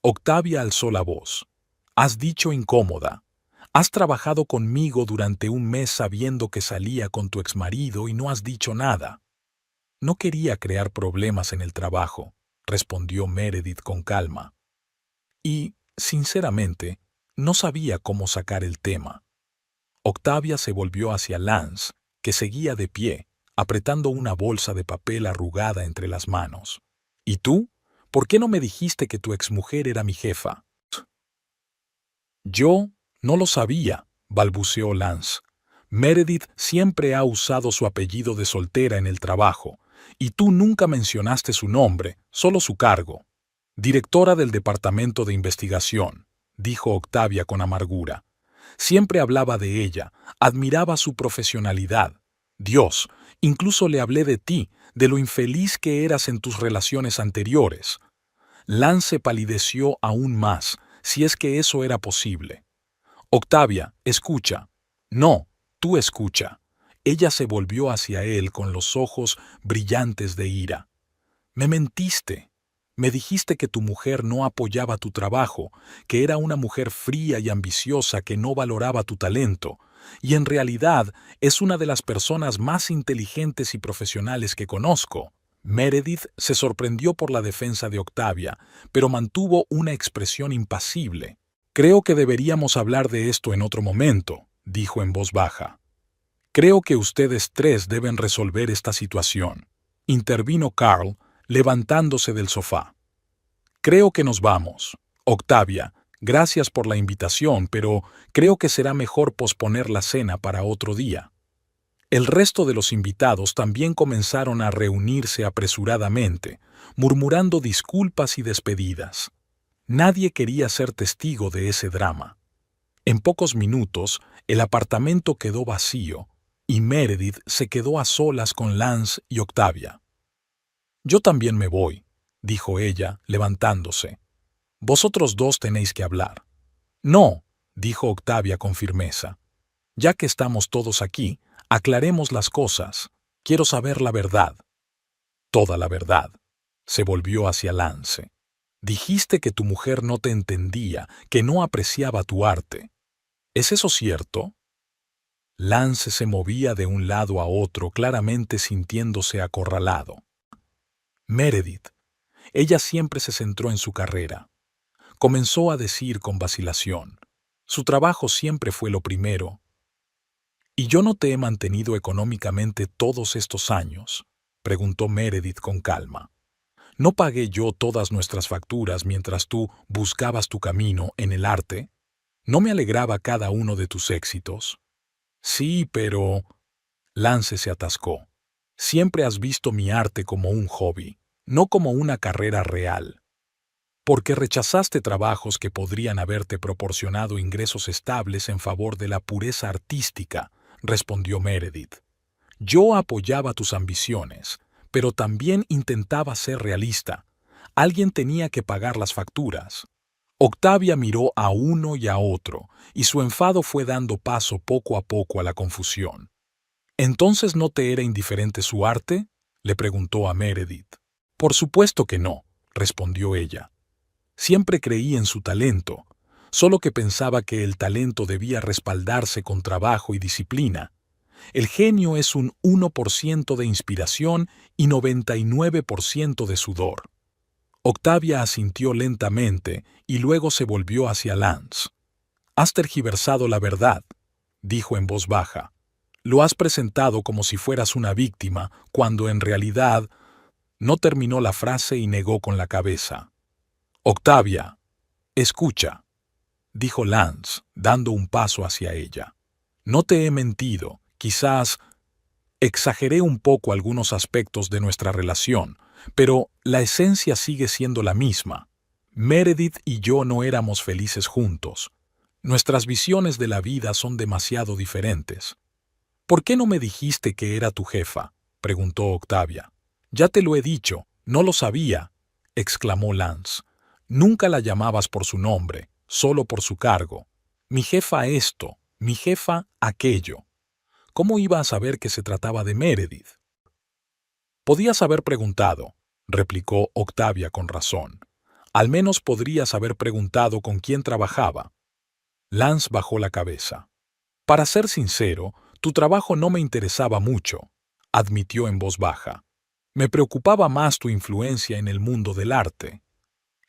Octavia alzó la voz. «Has dicho incómoda. Has trabajado conmigo durante un mes sabiendo que salía con tu exmarido y no has dicho nada». «No quería crear problemas en el trabajo», respondió Meredith con calma. «Y, sinceramente, no sabía cómo sacar el tema». Octavia se volvió hacia Lance, que seguía de pie, apretando una bolsa de papel arrugada entre las manos. «¿Y tú? ¿Por qué no me dijiste que tu exmujer era mi jefa?». «Yo no lo sabía», balbuceó Lance. Meredith siempre ha usado su apellido de soltera en el trabajo, y tú nunca mencionaste su nombre, solo su cargo. Directora del Departamento de Investigación, dijo Octavia con amargura. Siempre hablaba de ella, admiraba su profesionalidad. Dios, incluso le hablé de ti, de lo infeliz que eras en tus relaciones anteriores. Lance palideció aún más, si es que eso era posible. Octavia, escucha. No, tú escucha. Ella se volvió hacia él con los ojos brillantes de ira. Me mentiste. Me dijiste que tu mujer no apoyaba tu trabajo, que era una mujer fría y ambiciosa que no valoraba tu talento, y en realidad es una de las personas más inteligentes y profesionales que conozco. Meredith se sorprendió por la defensa de Octavia, pero mantuvo una expresión impasible. Creo que deberíamos hablar de esto en otro momento, dijo en voz baja. Creo que ustedes tres deben resolver esta situación. Intervino Carl, levantándose del sofá. Creo que nos vamos. Octavia, gracias por la invitación, pero creo que será mejor posponer la cena para otro día. El resto de los invitados también comenzaron a reunirse apresuradamente, murmurando disculpas y despedidas. Nadie quería ser testigo de ese drama. En pocos minutos, el apartamento quedó vacío y Meredith se quedó a solas con Lance y Octavia. Yo también me voy, dijo ella, levantándose. Vosotros dos tenéis que hablar. No, dijo Octavia con firmeza. Ya que estamos todos aquí, aclaremos las cosas. Quiero saber la verdad. Toda la verdad. Se volvió hacia Lance. Dijiste que tu mujer no te entendía, que no apreciaba tu arte. ¿Es eso cierto? Lance se movía de un lado a otro, claramente sintiéndose acorralado. Meredith. Ella siempre se centró en su carrera. Comenzó a decir con vacilación. Su trabajo siempre fue lo primero. ¿Y yo no te he mantenido económicamente todos estos años?, preguntó Meredith con calma. ¿No pagué yo todas nuestras facturas mientras tú buscabas tu camino en el arte? ¿No me alegraba cada uno de tus éxitos? Sí, pero... Lance se atascó. Siempre has visto mi arte como un hobby, no como una carrera real. Porque rechazaste trabajos que podrían haberte proporcionado ingresos estables en favor de la pureza artística, respondió Meredith. Yo apoyaba tus ambiciones, pero también intentaba ser realista. Alguien tenía que pagar las facturas. Octavia miró a uno y a otro, y su enfado fue dando paso poco a poco a la confusión. ¿Entonces no te era indiferente su arte?, le preguntó a Meredith. Por supuesto que no, respondió ella. Siempre creí en su talento, solo que pensaba que el talento debía respaldarse con trabajo y disciplina. El genio es un 1% de inspiración y 99% de sudor. Octavia asintió lentamente y luego se volvió hacia Lance. Has tergiversado la verdad, dijo en voz baja. Lo has presentado como si fueras una víctima, cuando en realidad... No terminó la frase y negó con la cabeza. Octavia, escucha, dijo Lance, dando un paso hacia ella. No te he mentido, quizás exageré un poco algunos aspectos de nuestra relación, pero la esencia sigue siendo la misma. Meredith y yo no éramos felices juntos. Nuestras visiones de la vida son demasiado diferentes. ¿Por qué no me dijiste que era tu jefa?, preguntó Octavia. Ya te lo he dicho, no lo sabía, exclamó Lance. Nunca la llamabas por su nombre, solo por su cargo. Mi jefa esto, mi jefa aquello. ¿Cómo iba a saber que se trataba de Meredith? Podías haber preguntado, replicó Octavia con razón. Al menos podrías haber preguntado con quién trabajaba. Lance bajó la cabeza. Para ser sincero, tu trabajo no me interesaba mucho, admitió en voz baja. Me preocupaba más tu influencia en el mundo del arte.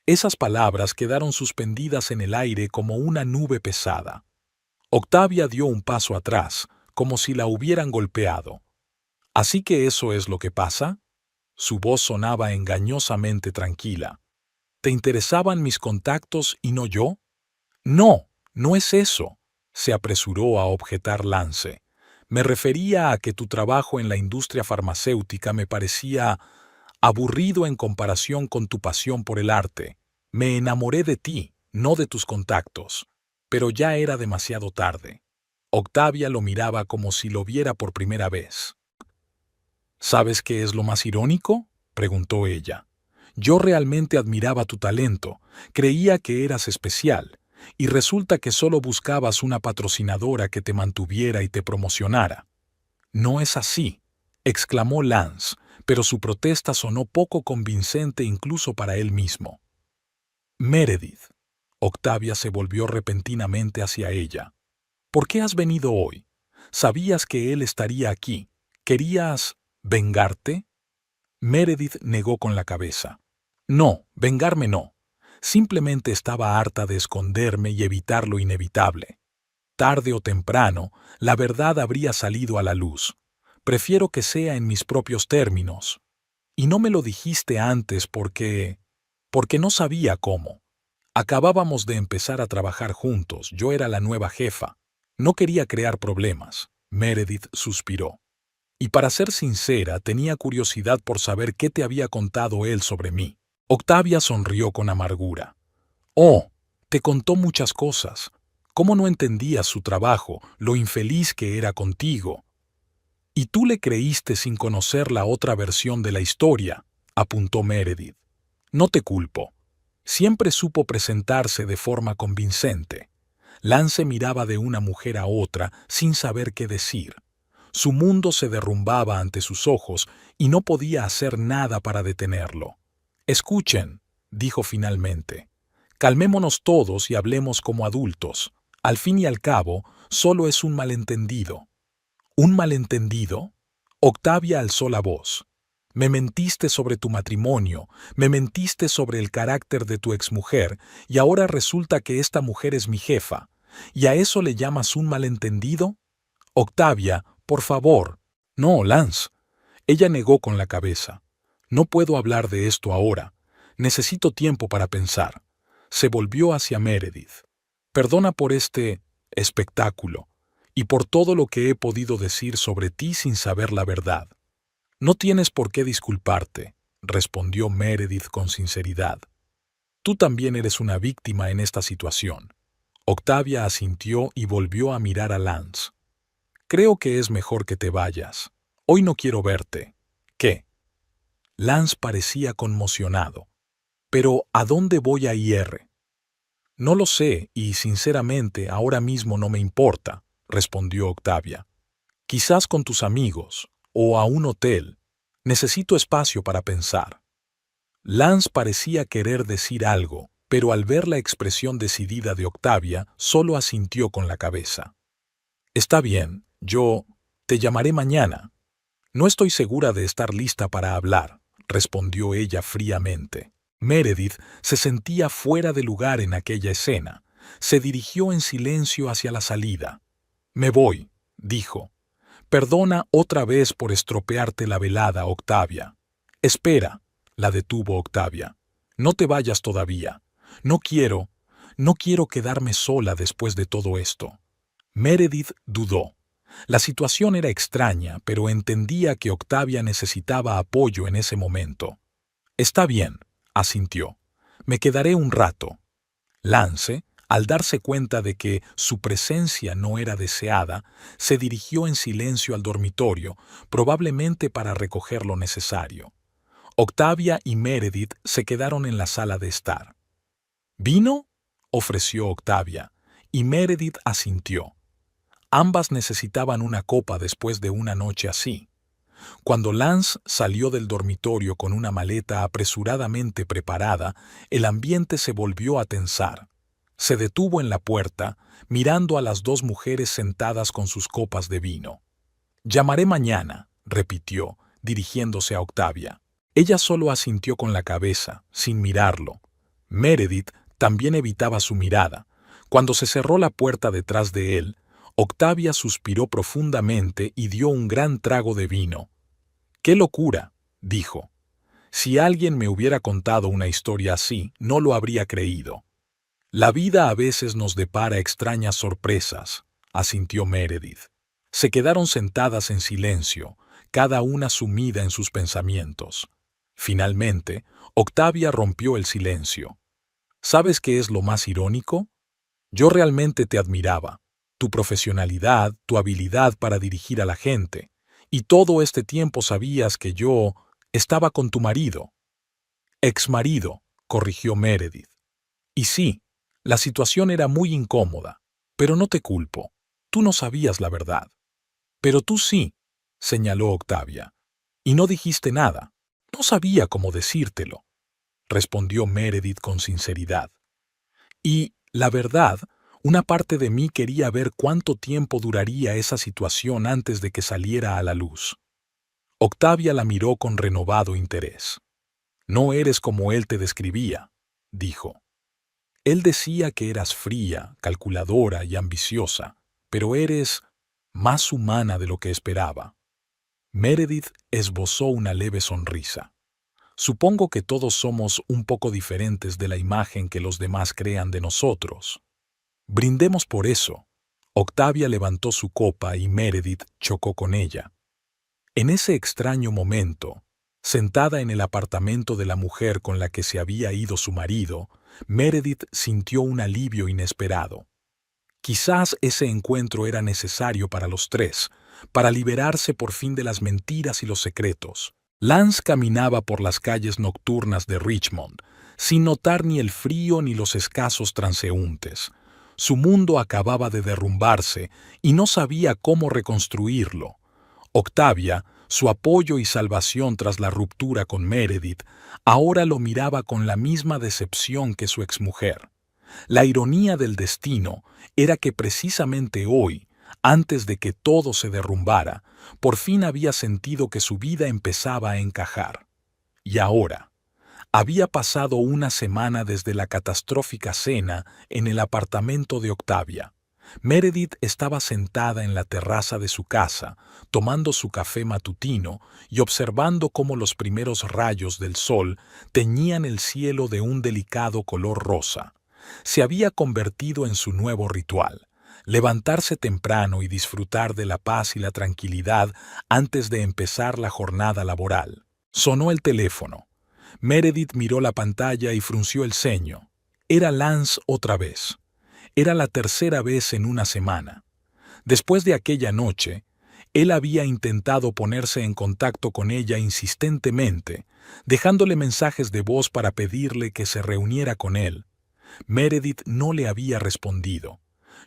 Esas palabras quedaron suspendidas en el aire como una nube pesada. Octavia dio un paso atrás, como si la hubieran golpeado. ¿Así que eso es lo que pasa? Su voz sonaba engañosamente tranquila. ¿Te interesaban mis contactos y no yo? No, no es eso. se apresuró a objetar Lance. Me refería a que tu trabajo en la industria farmacéutica me parecía aburrido en comparación con tu pasión por el arte. Me enamoré de ti, no de tus contactos. Pero ya era demasiado tarde. Octavia lo miraba como si lo viera por primera vez. ¿Sabes qué es lo más irónico?, preguntó ella. Yo realmente admiraba tu talento, creía que eras especial, y resulta que solo buscabas una patrocinadora que te mantuviera y te promocionara. No es así, exclamó Lance, pero su protesta sonó poco convincente incluso para él mismo. Meredith. Octavia se volvió repentinamente hacia ella. ¿Por qué has venido hoy? ¿Sabías que él estaría aquí? ¿Querías vengarte? Meredith negó con la cabeza. No, vengarme no. Simplemente estaba harta de esconderme y evitar lo inevitable. Tarde o temprano, la verdad habría salido a la luz. Prefiero que sea en mis propios términos. Y no me lo dijiste antes porque no sabía cómo. Acabábamos de empezar a trabajar juntos, yo era la nueva jefa. No quería crear problemas. Meredith suspiró. Y para ser sincera, tenía curiosidad por saber qué te había contado él sobre mí. Octavia sonrió con amargura. Oh, te contó muchas cosas. ¿Cómo no entendías su trabajo, lo infeliz que era contigo? Y tú le creíste sin conocer la otra versión de la historia, apuntó Meredith. No te culpo. Siempre supo presentarse de forma convincente. Lance miraba de una mujer a otra sin saber qué decir. Su mundo se derrumbaba ante sus ojos y no podía hacer nada para detenerlo. Escuchen, dijo finalmente. Calmémonos todos y hablemos como adultos. Al fin y al cabo, solo es un malentendido. ¿Un malentendido? Octavia alzó la voz. Me mentiste sobre tu matrimonio, me mentiste sobre el carácter de tu exmujer, y ahora resulta que esta mujer es mi jefa. ¿Y a eso le llamas un malentendido? Octavia, por favor. No, Lance. Ella negó con la cabeza. No puedo hablar de esto ahora. Necesito tiempo para pensar. Se volvió hacia Meredith. Perdona por este espectáculo y por todo lo que he podido decir sobre ti sin saber la verdad. No tienes por qué disculparte, respondió Meredith con sinceridad. Tú también eres una víctima en esta situación. Octavia asintió y volvió a mirar a Lance. Creo que es mejor que te vayas. Hoy no quiero verte. ¿Qué? Lance parecía conmocionado. Pero, ¿a dónde voy a ir? No lo sé y, sinceramente, ahora mismo no me importa, respondió Octavia. Quizás con tus amigos, o a un hotel. Necesito espacio para pensar. Lance parecía querer decir algo, pero al ver la expresión decidida de Octavia, solo asintió con la cabeza. Está bien, yo te llamaré mañana. No estoy segura de estar lista para hablar, respondió ella fríamente. Meredith se sentía fuera de lugar en aquella escena. Se dirigió en silencio hacia la salida. Me voy, dijo. Perdona otra vez por estropearte la velada, Octavia. Espera, la detuvo Octavia. No te vayas todavía. No quiero quedarme sola después de todo esto. Meredith dudó. La situación era extraña, pero entendía que Octavia necesitaba apoyo en ese momento. Está bien, asintió. Me quedaré un rato. Lance, al darse cuenta de que su presencia no era deseada, se dirigió en silencio al dormitorio, probablemente para recoger lo necesario. Octavia y Meredith se quedaron en la sala de estar. ¿Vino?, ofreció Octavia, y Meredith asintió. Ambas necesitaban una copa después de una noche así. Cuando Lance salió del dormitorio con una maleta apresuradamente preparada, el ambiente se volvió a tensar. Se detuvo en la puerta, mirando a las dos mujeres sentadas con sus copas de vino. «Llamaré mañana», repitió, dirigiéndose a Octavia. Ella solo asintió con la cabeza, sin mirarlo. Meredith también evitaba su mirada. Cuando se cerró la puerta detrás de él, Octavia suspiró profundamente y dio un gran trago de vino. «¡Qué locura!», dijo. «Si alguien me hubiera contado una historia así, no lo habría creído». La vida a veces nos depara extrañas sorpresas, asintió Meredith. Se quedaron sentadas en silencio, cada una sumida en sus pensamientos. Finalmente, Octavia rompió el silencio. ¿Sabes qué es lo más irónico? Yo realmente te admiraba. Tu profesionalidad, tu habilidad para dirigir a la gente. Y todo este tiempo sabías que yo estaba con tu marido. Exmarido, corrigió Meredith. Y sí, la situación era muy incómoda, pero no te culpo. Tú no sabías la verdad. Pero tú sí, señaló Octavia. Y no dijiste nada. No sabía cómo decírtelo, respondió Meredith con sinceridad. Y, la verdad, una parte de mí quería ver cuánto tiempo duraría esa situación antes de que saliera a la luz. Octavia la miró con renovado interés. No eres como él te describía, dijo. Él decía que eras fría, calculadora y ambiciosa, pero eres más humana de lo que esperaba. Meredith esbozó una leve sonrisa. Supongo que todos somos un poco diferentes de la imagen que los demás crean de nosotros. Brindemos por eso. Octavia levantó su copa y Meredith chocó con ella. En ese extraño momento, sentada en el apartamento de la mujer con la que se había ido su marido, Meredith sintió un alivio inesperado. Quizás ese encuentro era necesario para los tres, para liberarse por fin de las mentiras y los secretos. Lance caminaba por las calles nocturnas de Richmond, sin notar ni el frío ni los escasos transeúntes. Su mundo acababa de derrumbarse y no sabía cómo reconstruirlo. Octavia, su apoyo y salvación tras la ruptura con Meredith, ahora lo miraba con la misma decepción que su exmujer. La ironía del destino era que precisamente hoy, antes de que todo se derrumbara, por fin había sentido que su vida empezaba a encajar. Y ahora, había pasado una semana desde la catastrófica cena en el apartamento de Octavia. Meredith estaba sentada en la terraza de su casa, tomando su café matutino y observando cómo los primeros rayos del sol teñían el cielo de un delicado color rosa. Se había convertido en su nuevo ritual: levantarse temprano y disfrutar de la paz y la tranquilidad antes de empezar la jornada laboral. Sonó el teléfono. Meredith miró la pantalla y frunció el ceño. Era Lance otra vez. Era la tercera vez en una semana. Después de aquella noche, él había intentado ponerse en contacto con ella insistentemente, dejándole mensajes de voz para pedirle que se reuniera con él. Meredith no le había respondido.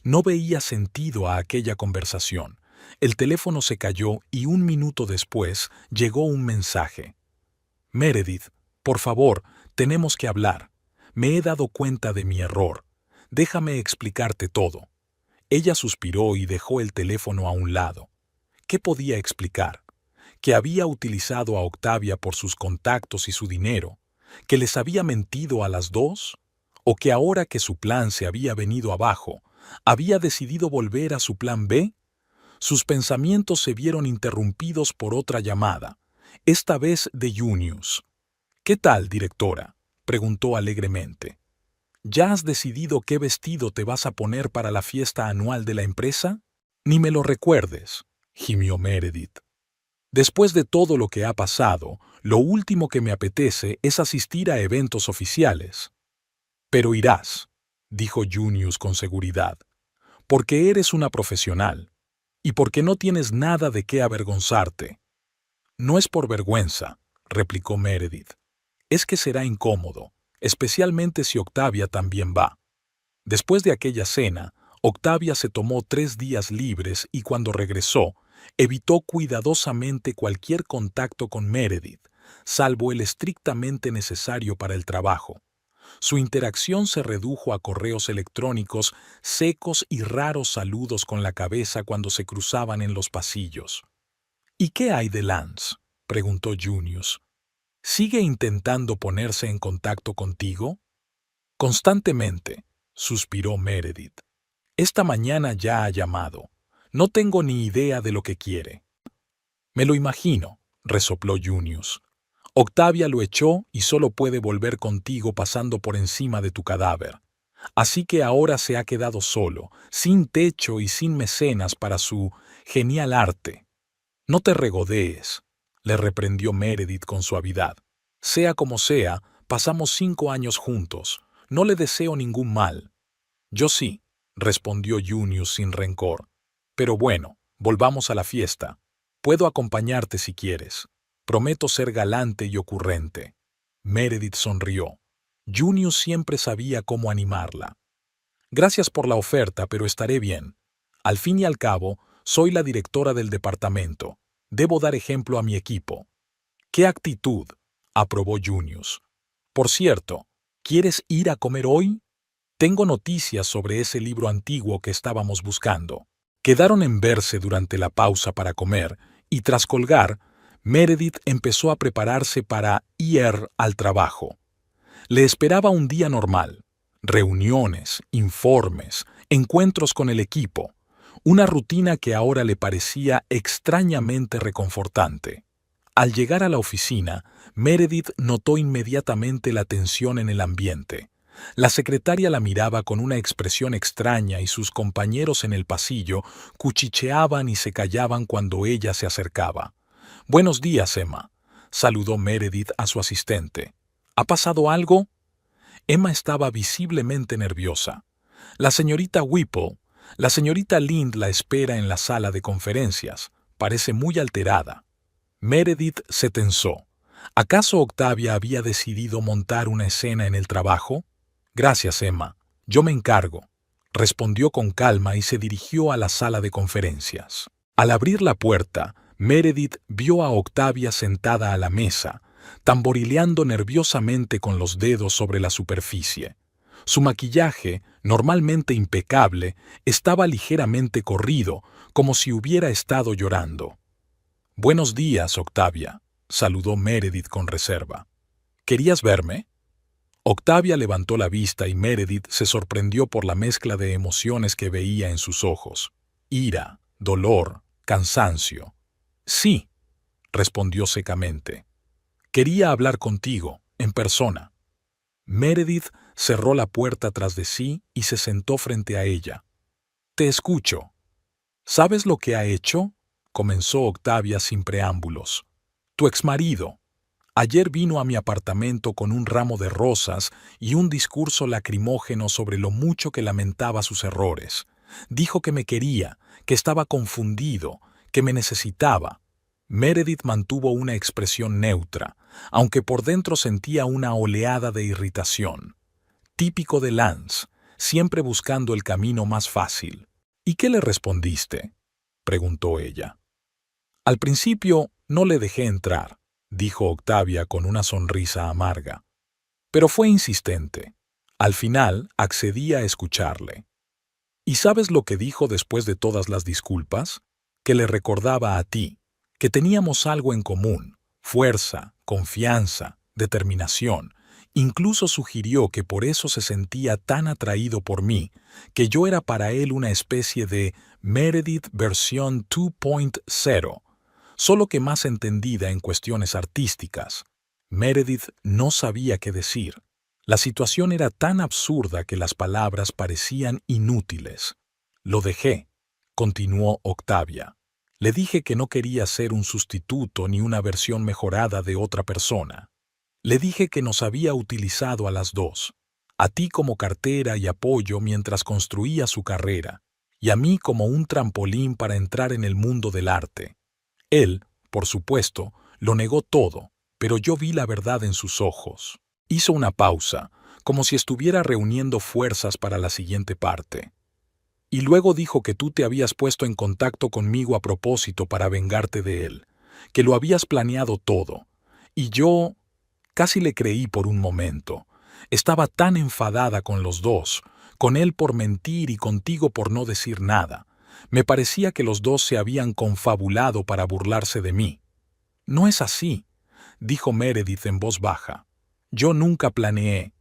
No veía sentido a aquella conversación. El teléfono se cayó y un minuto después llegó un mensaje. Meredith, por favor, tenemos que hablar. Me he dado cuenta de mi error. Déjame explicarte todo. Ella suspiró y dejó el teléfono a un lado. ¿Qué podía explicar? Que había utilizado a Octavia por sus contactos y su dinero, que les había mentido a las dos, o que ahora que su plan se había venido abajo, había decidido volver a su plan B. Sus pensamientos se vieron interrumpidos por otra llamada, esta vez de Junius. «¿Qué tal, directora?», preguntó alegremente. «¿Ya has decidido qué vestido te vas a poner para la fiesta anual de la empresa?» «Ni me lo recuerdes», gimió Meredith. «Después de todo lo que ha pasado, lo último que me apetece es asistir a eventos oficiales». «Pero irás», dijo Junius con seguridad, «porque eres una profesional y porque no tienes nada de qué avergonzarte». «No es por vergüenza», replicó Meredith. «Es que será incómodo, especialmente si Octavia también va». Después de aquella cena, Octavia se tomó 3 días libres y cuando regresó, evitó cuidadosamente cualquier contacto con Meredith, salvo el estrictamente necesario para el trabajo. Su interacción se redujo a correos electrónicos secos y raros saludos con la cabeza cuando se cruzaban en los pasillos. «¿Y qué hay de Lance?», preguntó Junius. «¿Sigue intentando ponerse en contacto contigo?» «Constantemente», suspiró Meredith. «Esta mañana ya ha llamado. No tengo ni idea de lo que quiere». «Me lo imagino», resopló Junius. «Octavia lo echó y solo puede volver contigo pasando por encima de tu cadáver. Así que ahora se ha quedado solo, sin techo y sin mecenas para su genial arte. No te regodees, le reprendió Meredith con suavidad. Sea como sea, pasamos 5 años juntos. No le deseo ningún mal. Yo sí, respondió Junius sin rencor. Pero bueno, volvamos a la fiesta. Puedo acompañarte si quieres. Prometo ser galante y ocurrente. Meredith sonrió. Junius siempre sabía cómo animarla. Gracias por la oferta, pero estaré bien. Al fin y al cabo, soy la directora del departamento. Debo dar ejemplo a mi equipo. ¡Qué actitud!, aprobó Junius. Por cierto, ¿quieres ir a comer hoy? Tengo noticias sobre ese libro antiguo que estábamos buscando. Quedaron en verse durante la pausa para comer y tras colgar, Meredith empezó a prepararse para ir al trabajo. Le esperaba un día normal. Reuniones, informes, encuentros con el equipo. Una rutina que ahora le parecía extrañamente reconfortante. Al llegar a la oficina, Meredith notó inmediatamente la tensión en el ambiente. La secretaria la miraba con una expresión extraña y sus compañeros en el pasillo cuchicheaban y se callaban cuando ella se acercaba. «Buenos días, Emma», saludó Meredith a su asistente. «¿Ha pasado algo?» Emma estaba visiblemente nerviosa. La señorita Whipple, la señorita Lind la espera en la sala de conferencias. Parece muy alterada. Meredith se tensó. ¿Acaso Octavia había decidido montar una escena en el trabajo? Gracias, Emma. Yo me encargo, respondió con calma y se dirigió a la sala de conferencias. Al abrir la puerta, Meredith vio a Octavia sentada a la mesa, tamborileando nerviosamente con los dedos sobre la superficie. Su maquillaje, normalmente impecable, estaba ligeramente corrido, como si hubiera estado llorando. «Buenos días, Octavia», saludó Meredith con reserva. «¿Querías verme?» Octavia levantó la vista y Meredith se sorprendió por la mezcla de emociones que veía en sus ojos. Ira, dolor, cansancio. «Sí», respondió secamente. «Quería hablar contigo, en persona». Meredith cerró la puerta tras de sí y se sentó frente a ella. «Te escucho». «¿Sabes lo que ha hecho?», comenzó Octavia sin preámbulos. «Tu exmarido. Ayer vino a mi apartamento con un ramo de rosas y un discurso lacrimógeno sobre lo mucho que lamentaba sus errores. Dijo que me quería, que estaba confundido, que me necesitaba». Meredith mantuvo una expresión neutra, aunque por dentro sentía una oleada de irritación. Típico de Lance, siempre buscando el camino más fácil. «¿Y qué le respondiste?», preguntó ella. «Al principio no le dejé entrar», dijo Octavia con una sonrisa amarga. «Pero fue insistente. Al final accedí a escucharle». «¿Y sabes lo que dijo después de todas las disculpas? Que le recordaba a ti, que teníamos algo en común, fuerza, confianza, determinación. Incluso sugirió que por eso se sentía tan atraído por mí, que yo era para él una especie de Meredith versión 2.0, solo que más entendida en cuestiones artísticas». Meredith no sabía qué decir. La situación era tan absurda que las palabras parecían inútiles. «Lo dejé», continuó Octavia. «Le dije que no quería ser un sustituto ni una versión mejorada de otra persona. Le dije que nos había utilizado a las dos, a ti como cartera y apoyo mientras construía su carrera, y a mí como un trampolín para entrar en el mundo del arte. Él, por supuesto, lo negó todo, pero yo vi la verdad en sus ojos». Hizo una pausa, como si estuviera reuniendo fuerzas para la siguiente parte. «Y luego dijo que tú te habías puesto en contacto conmigo a propósito para vengarte de él, que lo habías planeado todo. Y yo casi le creí por un momento. Estaba tan enfadada con los dos, con él por mentir y contigo por no decir nada. Me parecía que los dos se habían confabulado para burlarse de mí». «No es así», dijo Meredith en voz baja. «Yo nunca planeé».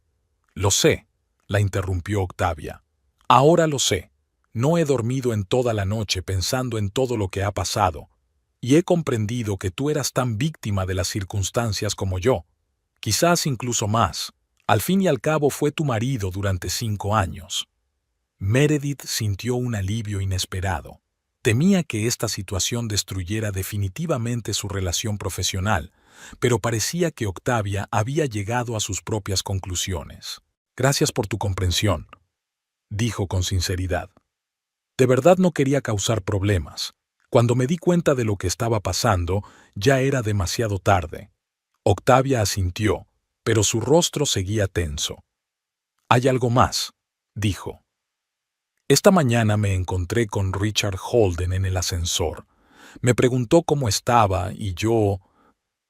«Lo sé», la interrumpió Octavia. «Ahora lo sé. No he dormido en toda la noche pensando en todo lo que ha pasado, y he comprendido que tú eras tan víctima de las circunstancias como yo, quizás incluso más. Al fin y al cabo fue tu marido durante 5 años. Meredith sintió un alivio inesperado. Temía que esta situación destruyera definitivamente su relación profesional, pero parecía que Octavia había llegado a sus propias conclusiones. Gracias por tu comprensión, dijo con sinceridad. De verdad no quería causar problemas. Cuando me di cuenta de lo que estaba pasando, ya era demasiado tarde. Octavia asintió, pero su rostro seguía tenso. «Hay algo más», dijo. «Esta mañana me encontré con Richard Holden en el ascensor. Me preguntó cómo estaba y yo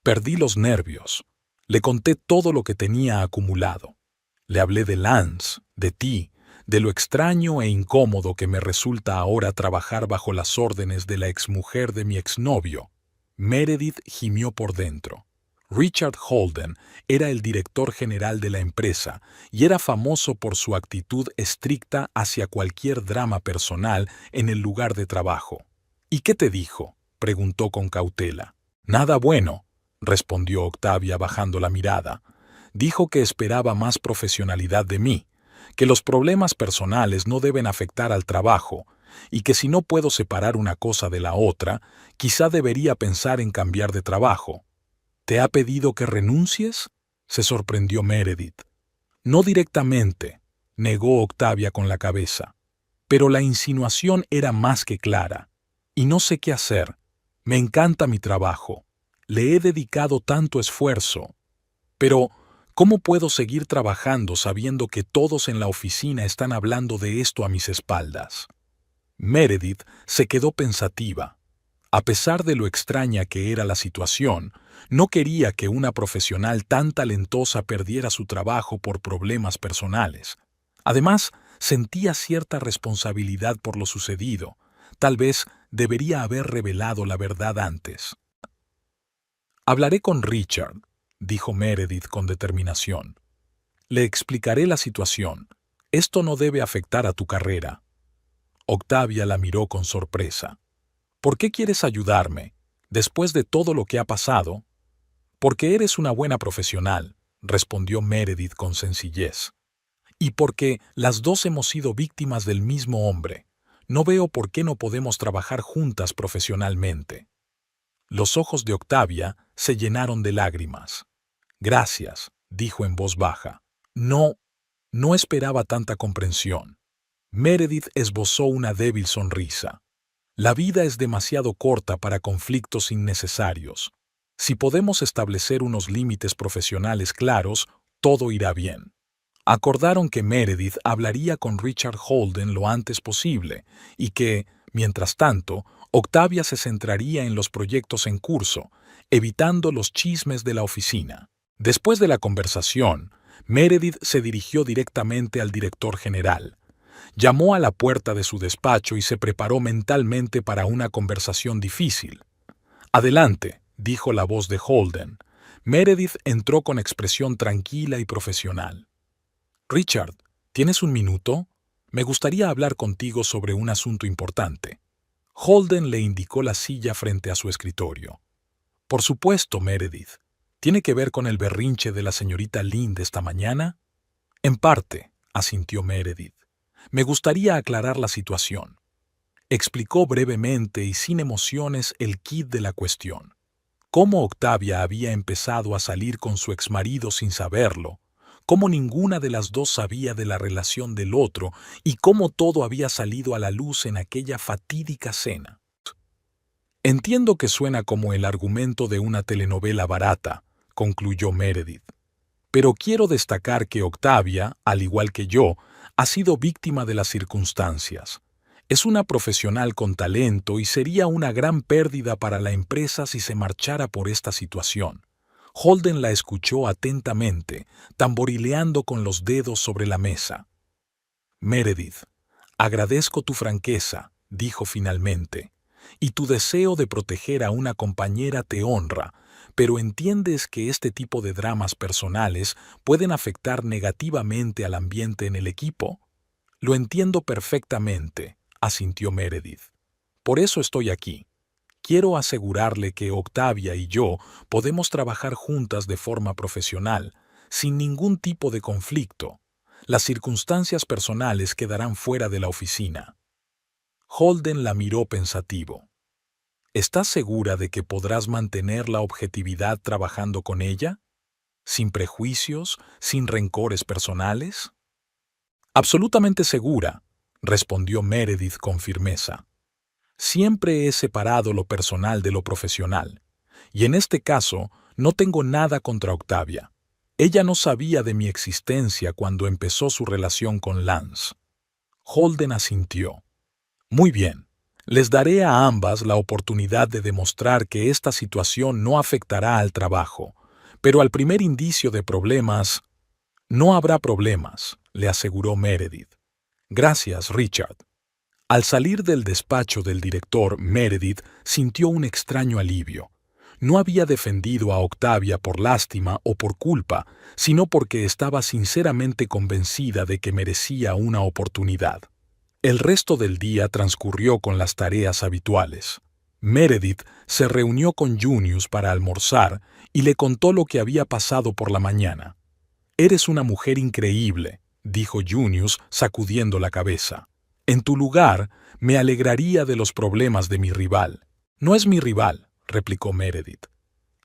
perdí los nervios. Le conté todo lo que tenía acumulado. Le hablé de Lance, de ti, de lo extraño e incómodo que me resulta ahora trabajar bajo las órdenes de la exmujer de mi exnovio». Meredith gimió por dentro. Richard Holden era el director general de la empresa y era famoso por su actitud estricta hacia cualquier drama personal en el lugar de trabajo. «¿Y qué te dijo?», preguntó con cautela. «Nada bueno», respondió Octavia bajando la mirada. «Dijo que esperaba más profesionalidad de mí, que los problemas personales no deben afectar al trabajo y que si no puedo separar una cosa de la otra, quizá debería pensar en cambiar de trabajo». «¿Te ha pedido que renuncies?», se sorprendió Meredith. «No directamente», negó Octavia con la cabeza. «Pero la insinuación era más que clara. Y no sé qué hacer. Me encanta mi trabajo. Le he dedicado tanto esfuerzo. Pero, ¿cómo puedo seguir trabajando sabiendo que todos en la oficina están hablando de esto a mis espaldas?». Meredith se quedó pensativa. A pesar de lo extraña que era la situación, no quería que una profesional tan talentosa perdiera su trabajo por problemas personales. Además, sentía cierta responsabilidad por lo sucedido. Tal vez debería haber revelado la verdad antes. «Hablaré con Richard», dijo Meredith con determinación. «Le explicaré la situación. Esto no debe afectar a tu carrera». Octavia la miró con sorpresa. «¿Por qué quieres ayudarme? Después de todo lo que ha pasado». «Porque eres una buena profesional», respondió Meredith con sencillez. «Y porque las dos hemos sido víctimas del mismo hombre. No veo por qué no podemos trabajar juntas profesionalmente». Los ojos de Octavia se llenaron de lágrimas. «Gracias», dijo en voz baja. No esperaba tanta comprensión». Meredith esbozó una débil sonrisa. «La vida es demasiado corta para conflictos innecesarios. Si podemos establecer unos límites profesionales claros, todo irá bien». Acordaron que Meredith hablaría con Richard Holden lo antes posible y que, mientras tanto, Octavia se centraría en los proyectos en curso, evitando los chismes de la oficina. Después de la conversación, Meredith se dirigió directamente al director general. Llamó a la puerta de su despacho y se preparó mentalmente para una conversación difícil. «Adelante», dijo la voz de Holden. Meredith entró con expresión tranquila y profesional. «Richard, ¿tienes un minuto? Me gustaría hablar contigo sobre un asunto importante». Holden le indicó la silla frente a su escritorio. «Por supuesto, Meredith. ¿Tiene que ver con el berrinche de la señorita Lind esta mañana?» «En parte», asintió Meredith. «Me gustaría aclarar la situación». Explicó brevemente y sin emociones el quid de la cuestión. Cómo Octavia había empezado a salir con su exmarido sin saberlo, cómo ninguna de las dos sabía de la relación del otro y cómo todo había salido a la luz en aquella fatídica cena. «Entiendo que suena como el argumento de una telenovela barata», concluyó Meredith. «Pero quiero destacar que Octavia, al igual que yo, ha sido víctima de las circunstancias. Es una profesional con talento y sería una gran pérdida para la empresa si se marchara por esta situación». Holden la escuchó atentamente, tamborileando con los dedos sobre la mesa. «Meredith, agradezco tu franqueza», dijo finalmente, «y tu deseo de proteger a una compañera te honra, pero ¿entiendes que este tipo de dramas personales pueden afectar negativamente al ambiente en el equipo?» «Lo entiendo perfectamente», asintió Meredith. «Por eso estoy aquí. Quiero asegurarle que Octavia y yo podemos trabajar juntas de forma profesional, sin ningún tipo de conflicto. Las circunstancias personales quedarán fuera de la oficina. Holden la miró pensativo. ¿Estás segura de que podrás mantener la objetividad trabajando con ella? ¿Sin prejuicios, sin rencores personales? Absolutamente segura, respondió Meredith con firmeza. Siempre he separado lo personal de lo profesional, y en este caso no tengo nada contra Octavia. Ella no sabía de mi existencia cuando empezó su relación con Lance. Holden asintió. Muy bien, les daré a ambas la oportunidad de demostrar que esta situación no afectará al trabajo, pero al primer indicio de problemas, no habrá problemas, le aseguró Meredith. Gracias, Richard. Al salir del despacho del director, Meredith sintió un extraño alivio. No había defendido a Octavia por lástima o por culpa, sino porque estaba sinceramente convencida de que merecía una oportunidad. El resto del día transcurrió con las tareas habituales. Meredith se reunió con Junius para almorzar y le contó lo que había pasado por la mañana. «Eres una mujer increíble», dijo Junius sacudiendo la cabeza. «En tu lugar, me alegraría de los problemas de mi rival». «No es mi rival», replicó Meredith.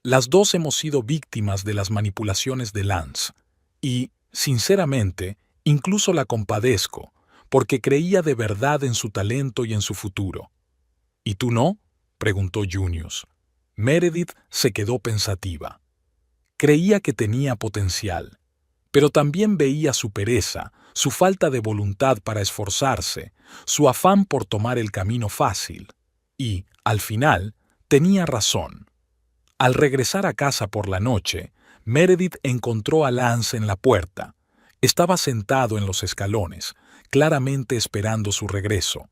«Las dos hemos sido víctimas de las manipulaciones de Lance. Y, sinceramente, incluso la compadezco, porque creía de verdad en su talento y en su futuro». «¿Y tú no?», preguntó Junius. Meredith se quedó pensativa. Creía que tenía potencial, pero también veía su pereza, su falta de voluntad para esforzarse, su afán por tomar el camino fácil. Y, al final, tenía razón. Al regresar a casa por la noche, Meredith encontró a Lance en la puerta. Estaba sentado en los escalones, claramente esperando su regreso.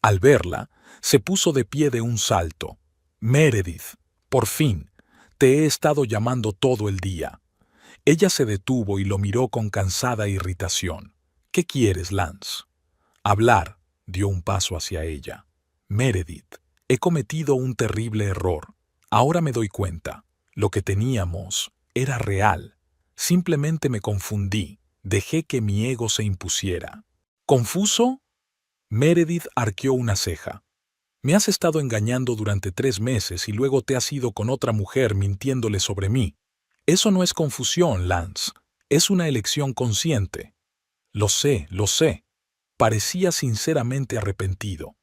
Al verla, se puso de pie de un salto. «Meredith, por fin, te he estado llamando todo el día». Ella se detuvo y lo miró con cansada irritación. «¿Qué quieres, Lance?» «Hablar», dio un paso hacia ella. «Meredith, he cometido un terrible error. Ahora me doy cuenta. Lo que teníamos era real. Simplemente me confundí. Dejé que mi ego se impusiera». «¿Confuso?» Meredith arqueó una ceja. «Me has estado engañando durante 3 meses y luego te has ido con otra mujer mintiéndole sobre mí. Eso no es confusión, Lance. Es una elección consciente». Lo sé. Parecía sinceramente arrepentido.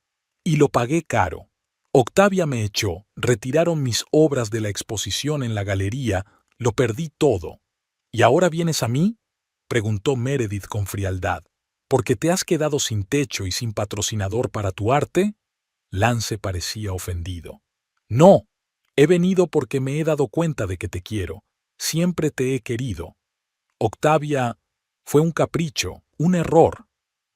«Y lo pagué caro. Octavia me echó, retiraron mis obras de la exposición en la galería, lo perdí todo. ¿Y ahora vienes a mí?», preguntó Meredith con frialdad. «¿Porque te has quedado sin techo y sin patrocinador para tu arte?». Lance parecía ofendido. «No, he venido porque me he dado cuenta de que te quiero. Siempre te he querido. Octavia fue un capricho, un error».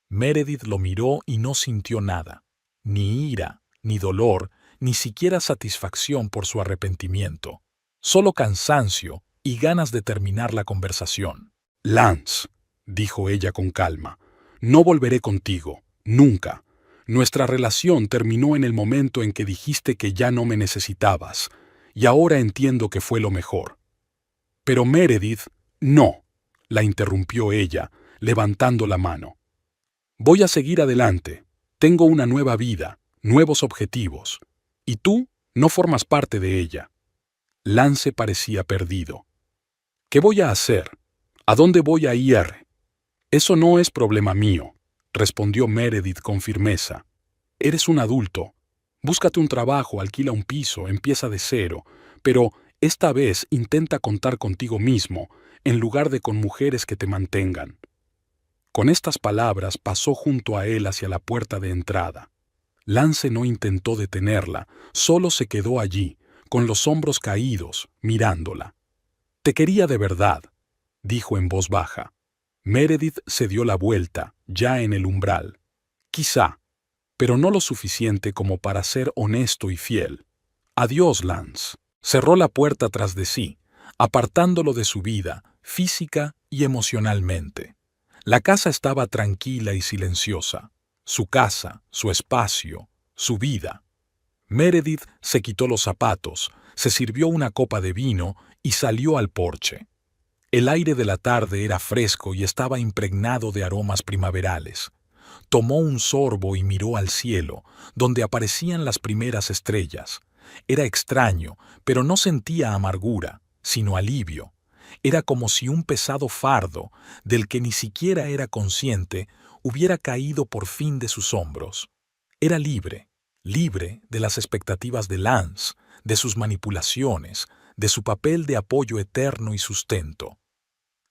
Meredith lo miró y no sintió nada. Ni ira, ni dolor, ni siquiera satisfacción por su arrepentimiento. Solo cansancio y ganas de terminar la conversación. «Lance», dijo ella con calma, «no volveré contigo, nunca. Nuestra relación terminó en el momento en que dijiste que ya no me necesitabas, y ahora entiendo que fue lo mejor». «Pero Meredith, no», la interrumpió ella, levantando la mano. «Voy a seguir adelante. Tengo una nueva vida, nuevos objetivos. Y tú no formas parte de ella». Lance parecía perdido. «¿Qué voy a hacer? ¿A dónde voy a ir?» «Eso no es problema mío», respondió Meredith con firmeza. «Eres un adulto. Búscate un trabajo, alquila un piso, empieza de cero, pero esta vez intenta contar contigo mismo, en lugar de con mujeres que te mantengan». Con estas palabras pasó junto a él hacia la puerta de entrada. Lance no intentó detenerla, solo se quedó allí, con los hombros caídos, mirándola. «Te quería de verdad», dijo en voz baja. Meredith se dio la vuelta, ya en el umbral. «Quizá, pero no lo suficiente como para ser honesto y fiel. Adiós, Lance». Cerró la puerta tras de sí, apartándolo de su vida, física y emocionalmente. La casa estaba tranquila y silenciosa. Su casa, su espacio, su vida. Meredith se quitó los zapatos, se sirvió una copa de vino y salió al porche. El aire de la tarde era fresco y estaba impregnado de aromas primaverales. Tomó un sorbo y miró al cielo, donde aparecían las primeras estrellas. Era extraño, pero no sentía amargura, sino alivio. Era como si un pesado fardo, del que ni siquiera era consciente, hubiera caído por fin de sus hombros. Era libre, libre de las expectativas de Lance, de sus manipulaciones, de su papel de apoyo eterno y sustento.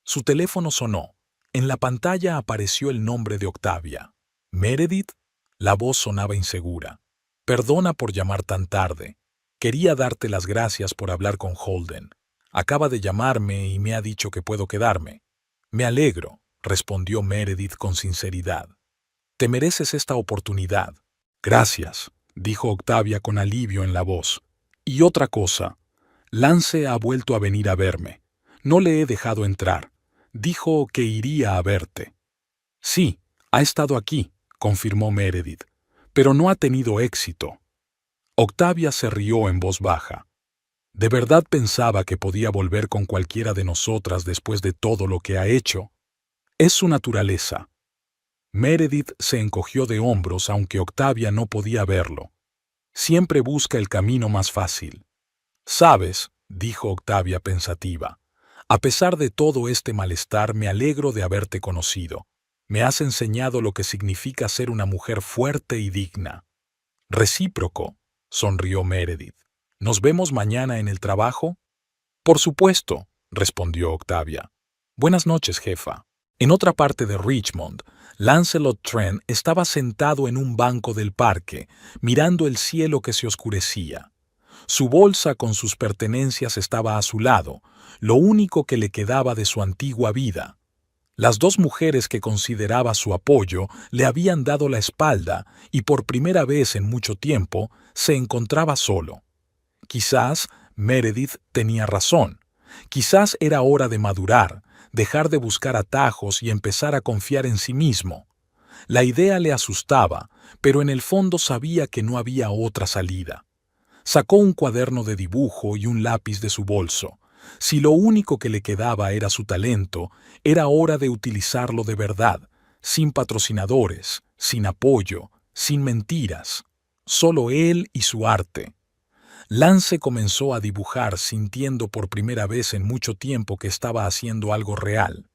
Su teléfono sonó. En la pantalla apareció el nombre de Octavia. ¿Meredith? La voz sonaba insegura. Perdona por llamar tan tarde. Quería darte las gracias por hablar con Holden. Acaba de llamarme y me ha dicho que puedo quedarme. Me alegro, respondió Meredith con sinceridad. Te mereces esta oportunidad. Gracias, dijo Octavia con alivio en la voz. Y otra cosa, Lance ha vuelto a venir a verme. No le he dejado entrar. Dijo que iría a verte. Sí, ha estado aquí, confirmó Meredith, pero no ha tenido éxito. Octavia se rió en voz baja. ¿De verdad pensaba que podía volver con cualquiera de nosotras después de todo lo que ha hecho? Es su naturaleza. Meredith se encogió de hombros aunque Octavia no podía verlo. Siempre busca el camino más fácil. Sabes, dijo Octavia pensativa, a pesar de todo este malestar me alegro de haberte conocido. Me has enseñado lo que significa ser una mujer fuerte y digna. Recíproco, sonrió Meredith. ¿Nos vemos mañana en el trabajo? Por supuesto, respondió Octavia. Buenas noches, jefa. En otra parte de Richmond, Lancelot Trent estaba sentado en un banco del parque, mirando el cielo que se oscurecía. Su bolsa con sus pertenencias estaba a su lado, lo único que le quedaba de su antigua vida. Las dos mujeres que consideraba su apoyo le habían dado la espalda y por primera vez en mucho tiempo se encontraba solo. Quizás Meredith tenía razón. Quizás era hora de madurar, dejar de buscar atajos y empezar a confiar en sí mismo. La idea le asustaba, pero en el fondo sabía que no había otra salida. Sacó un cuaderno de dibujo y un lápiz de su bolso. Si lo único que le quedaba era su talento, era hora de utilizarlo de verdad, sin patrocinadores, sin apoyo, sin mentiras. Solo él y su arte. Lance comenzó a dibujar sintiendo por primera vez en mucho tiempo que estaba haciendo algo real.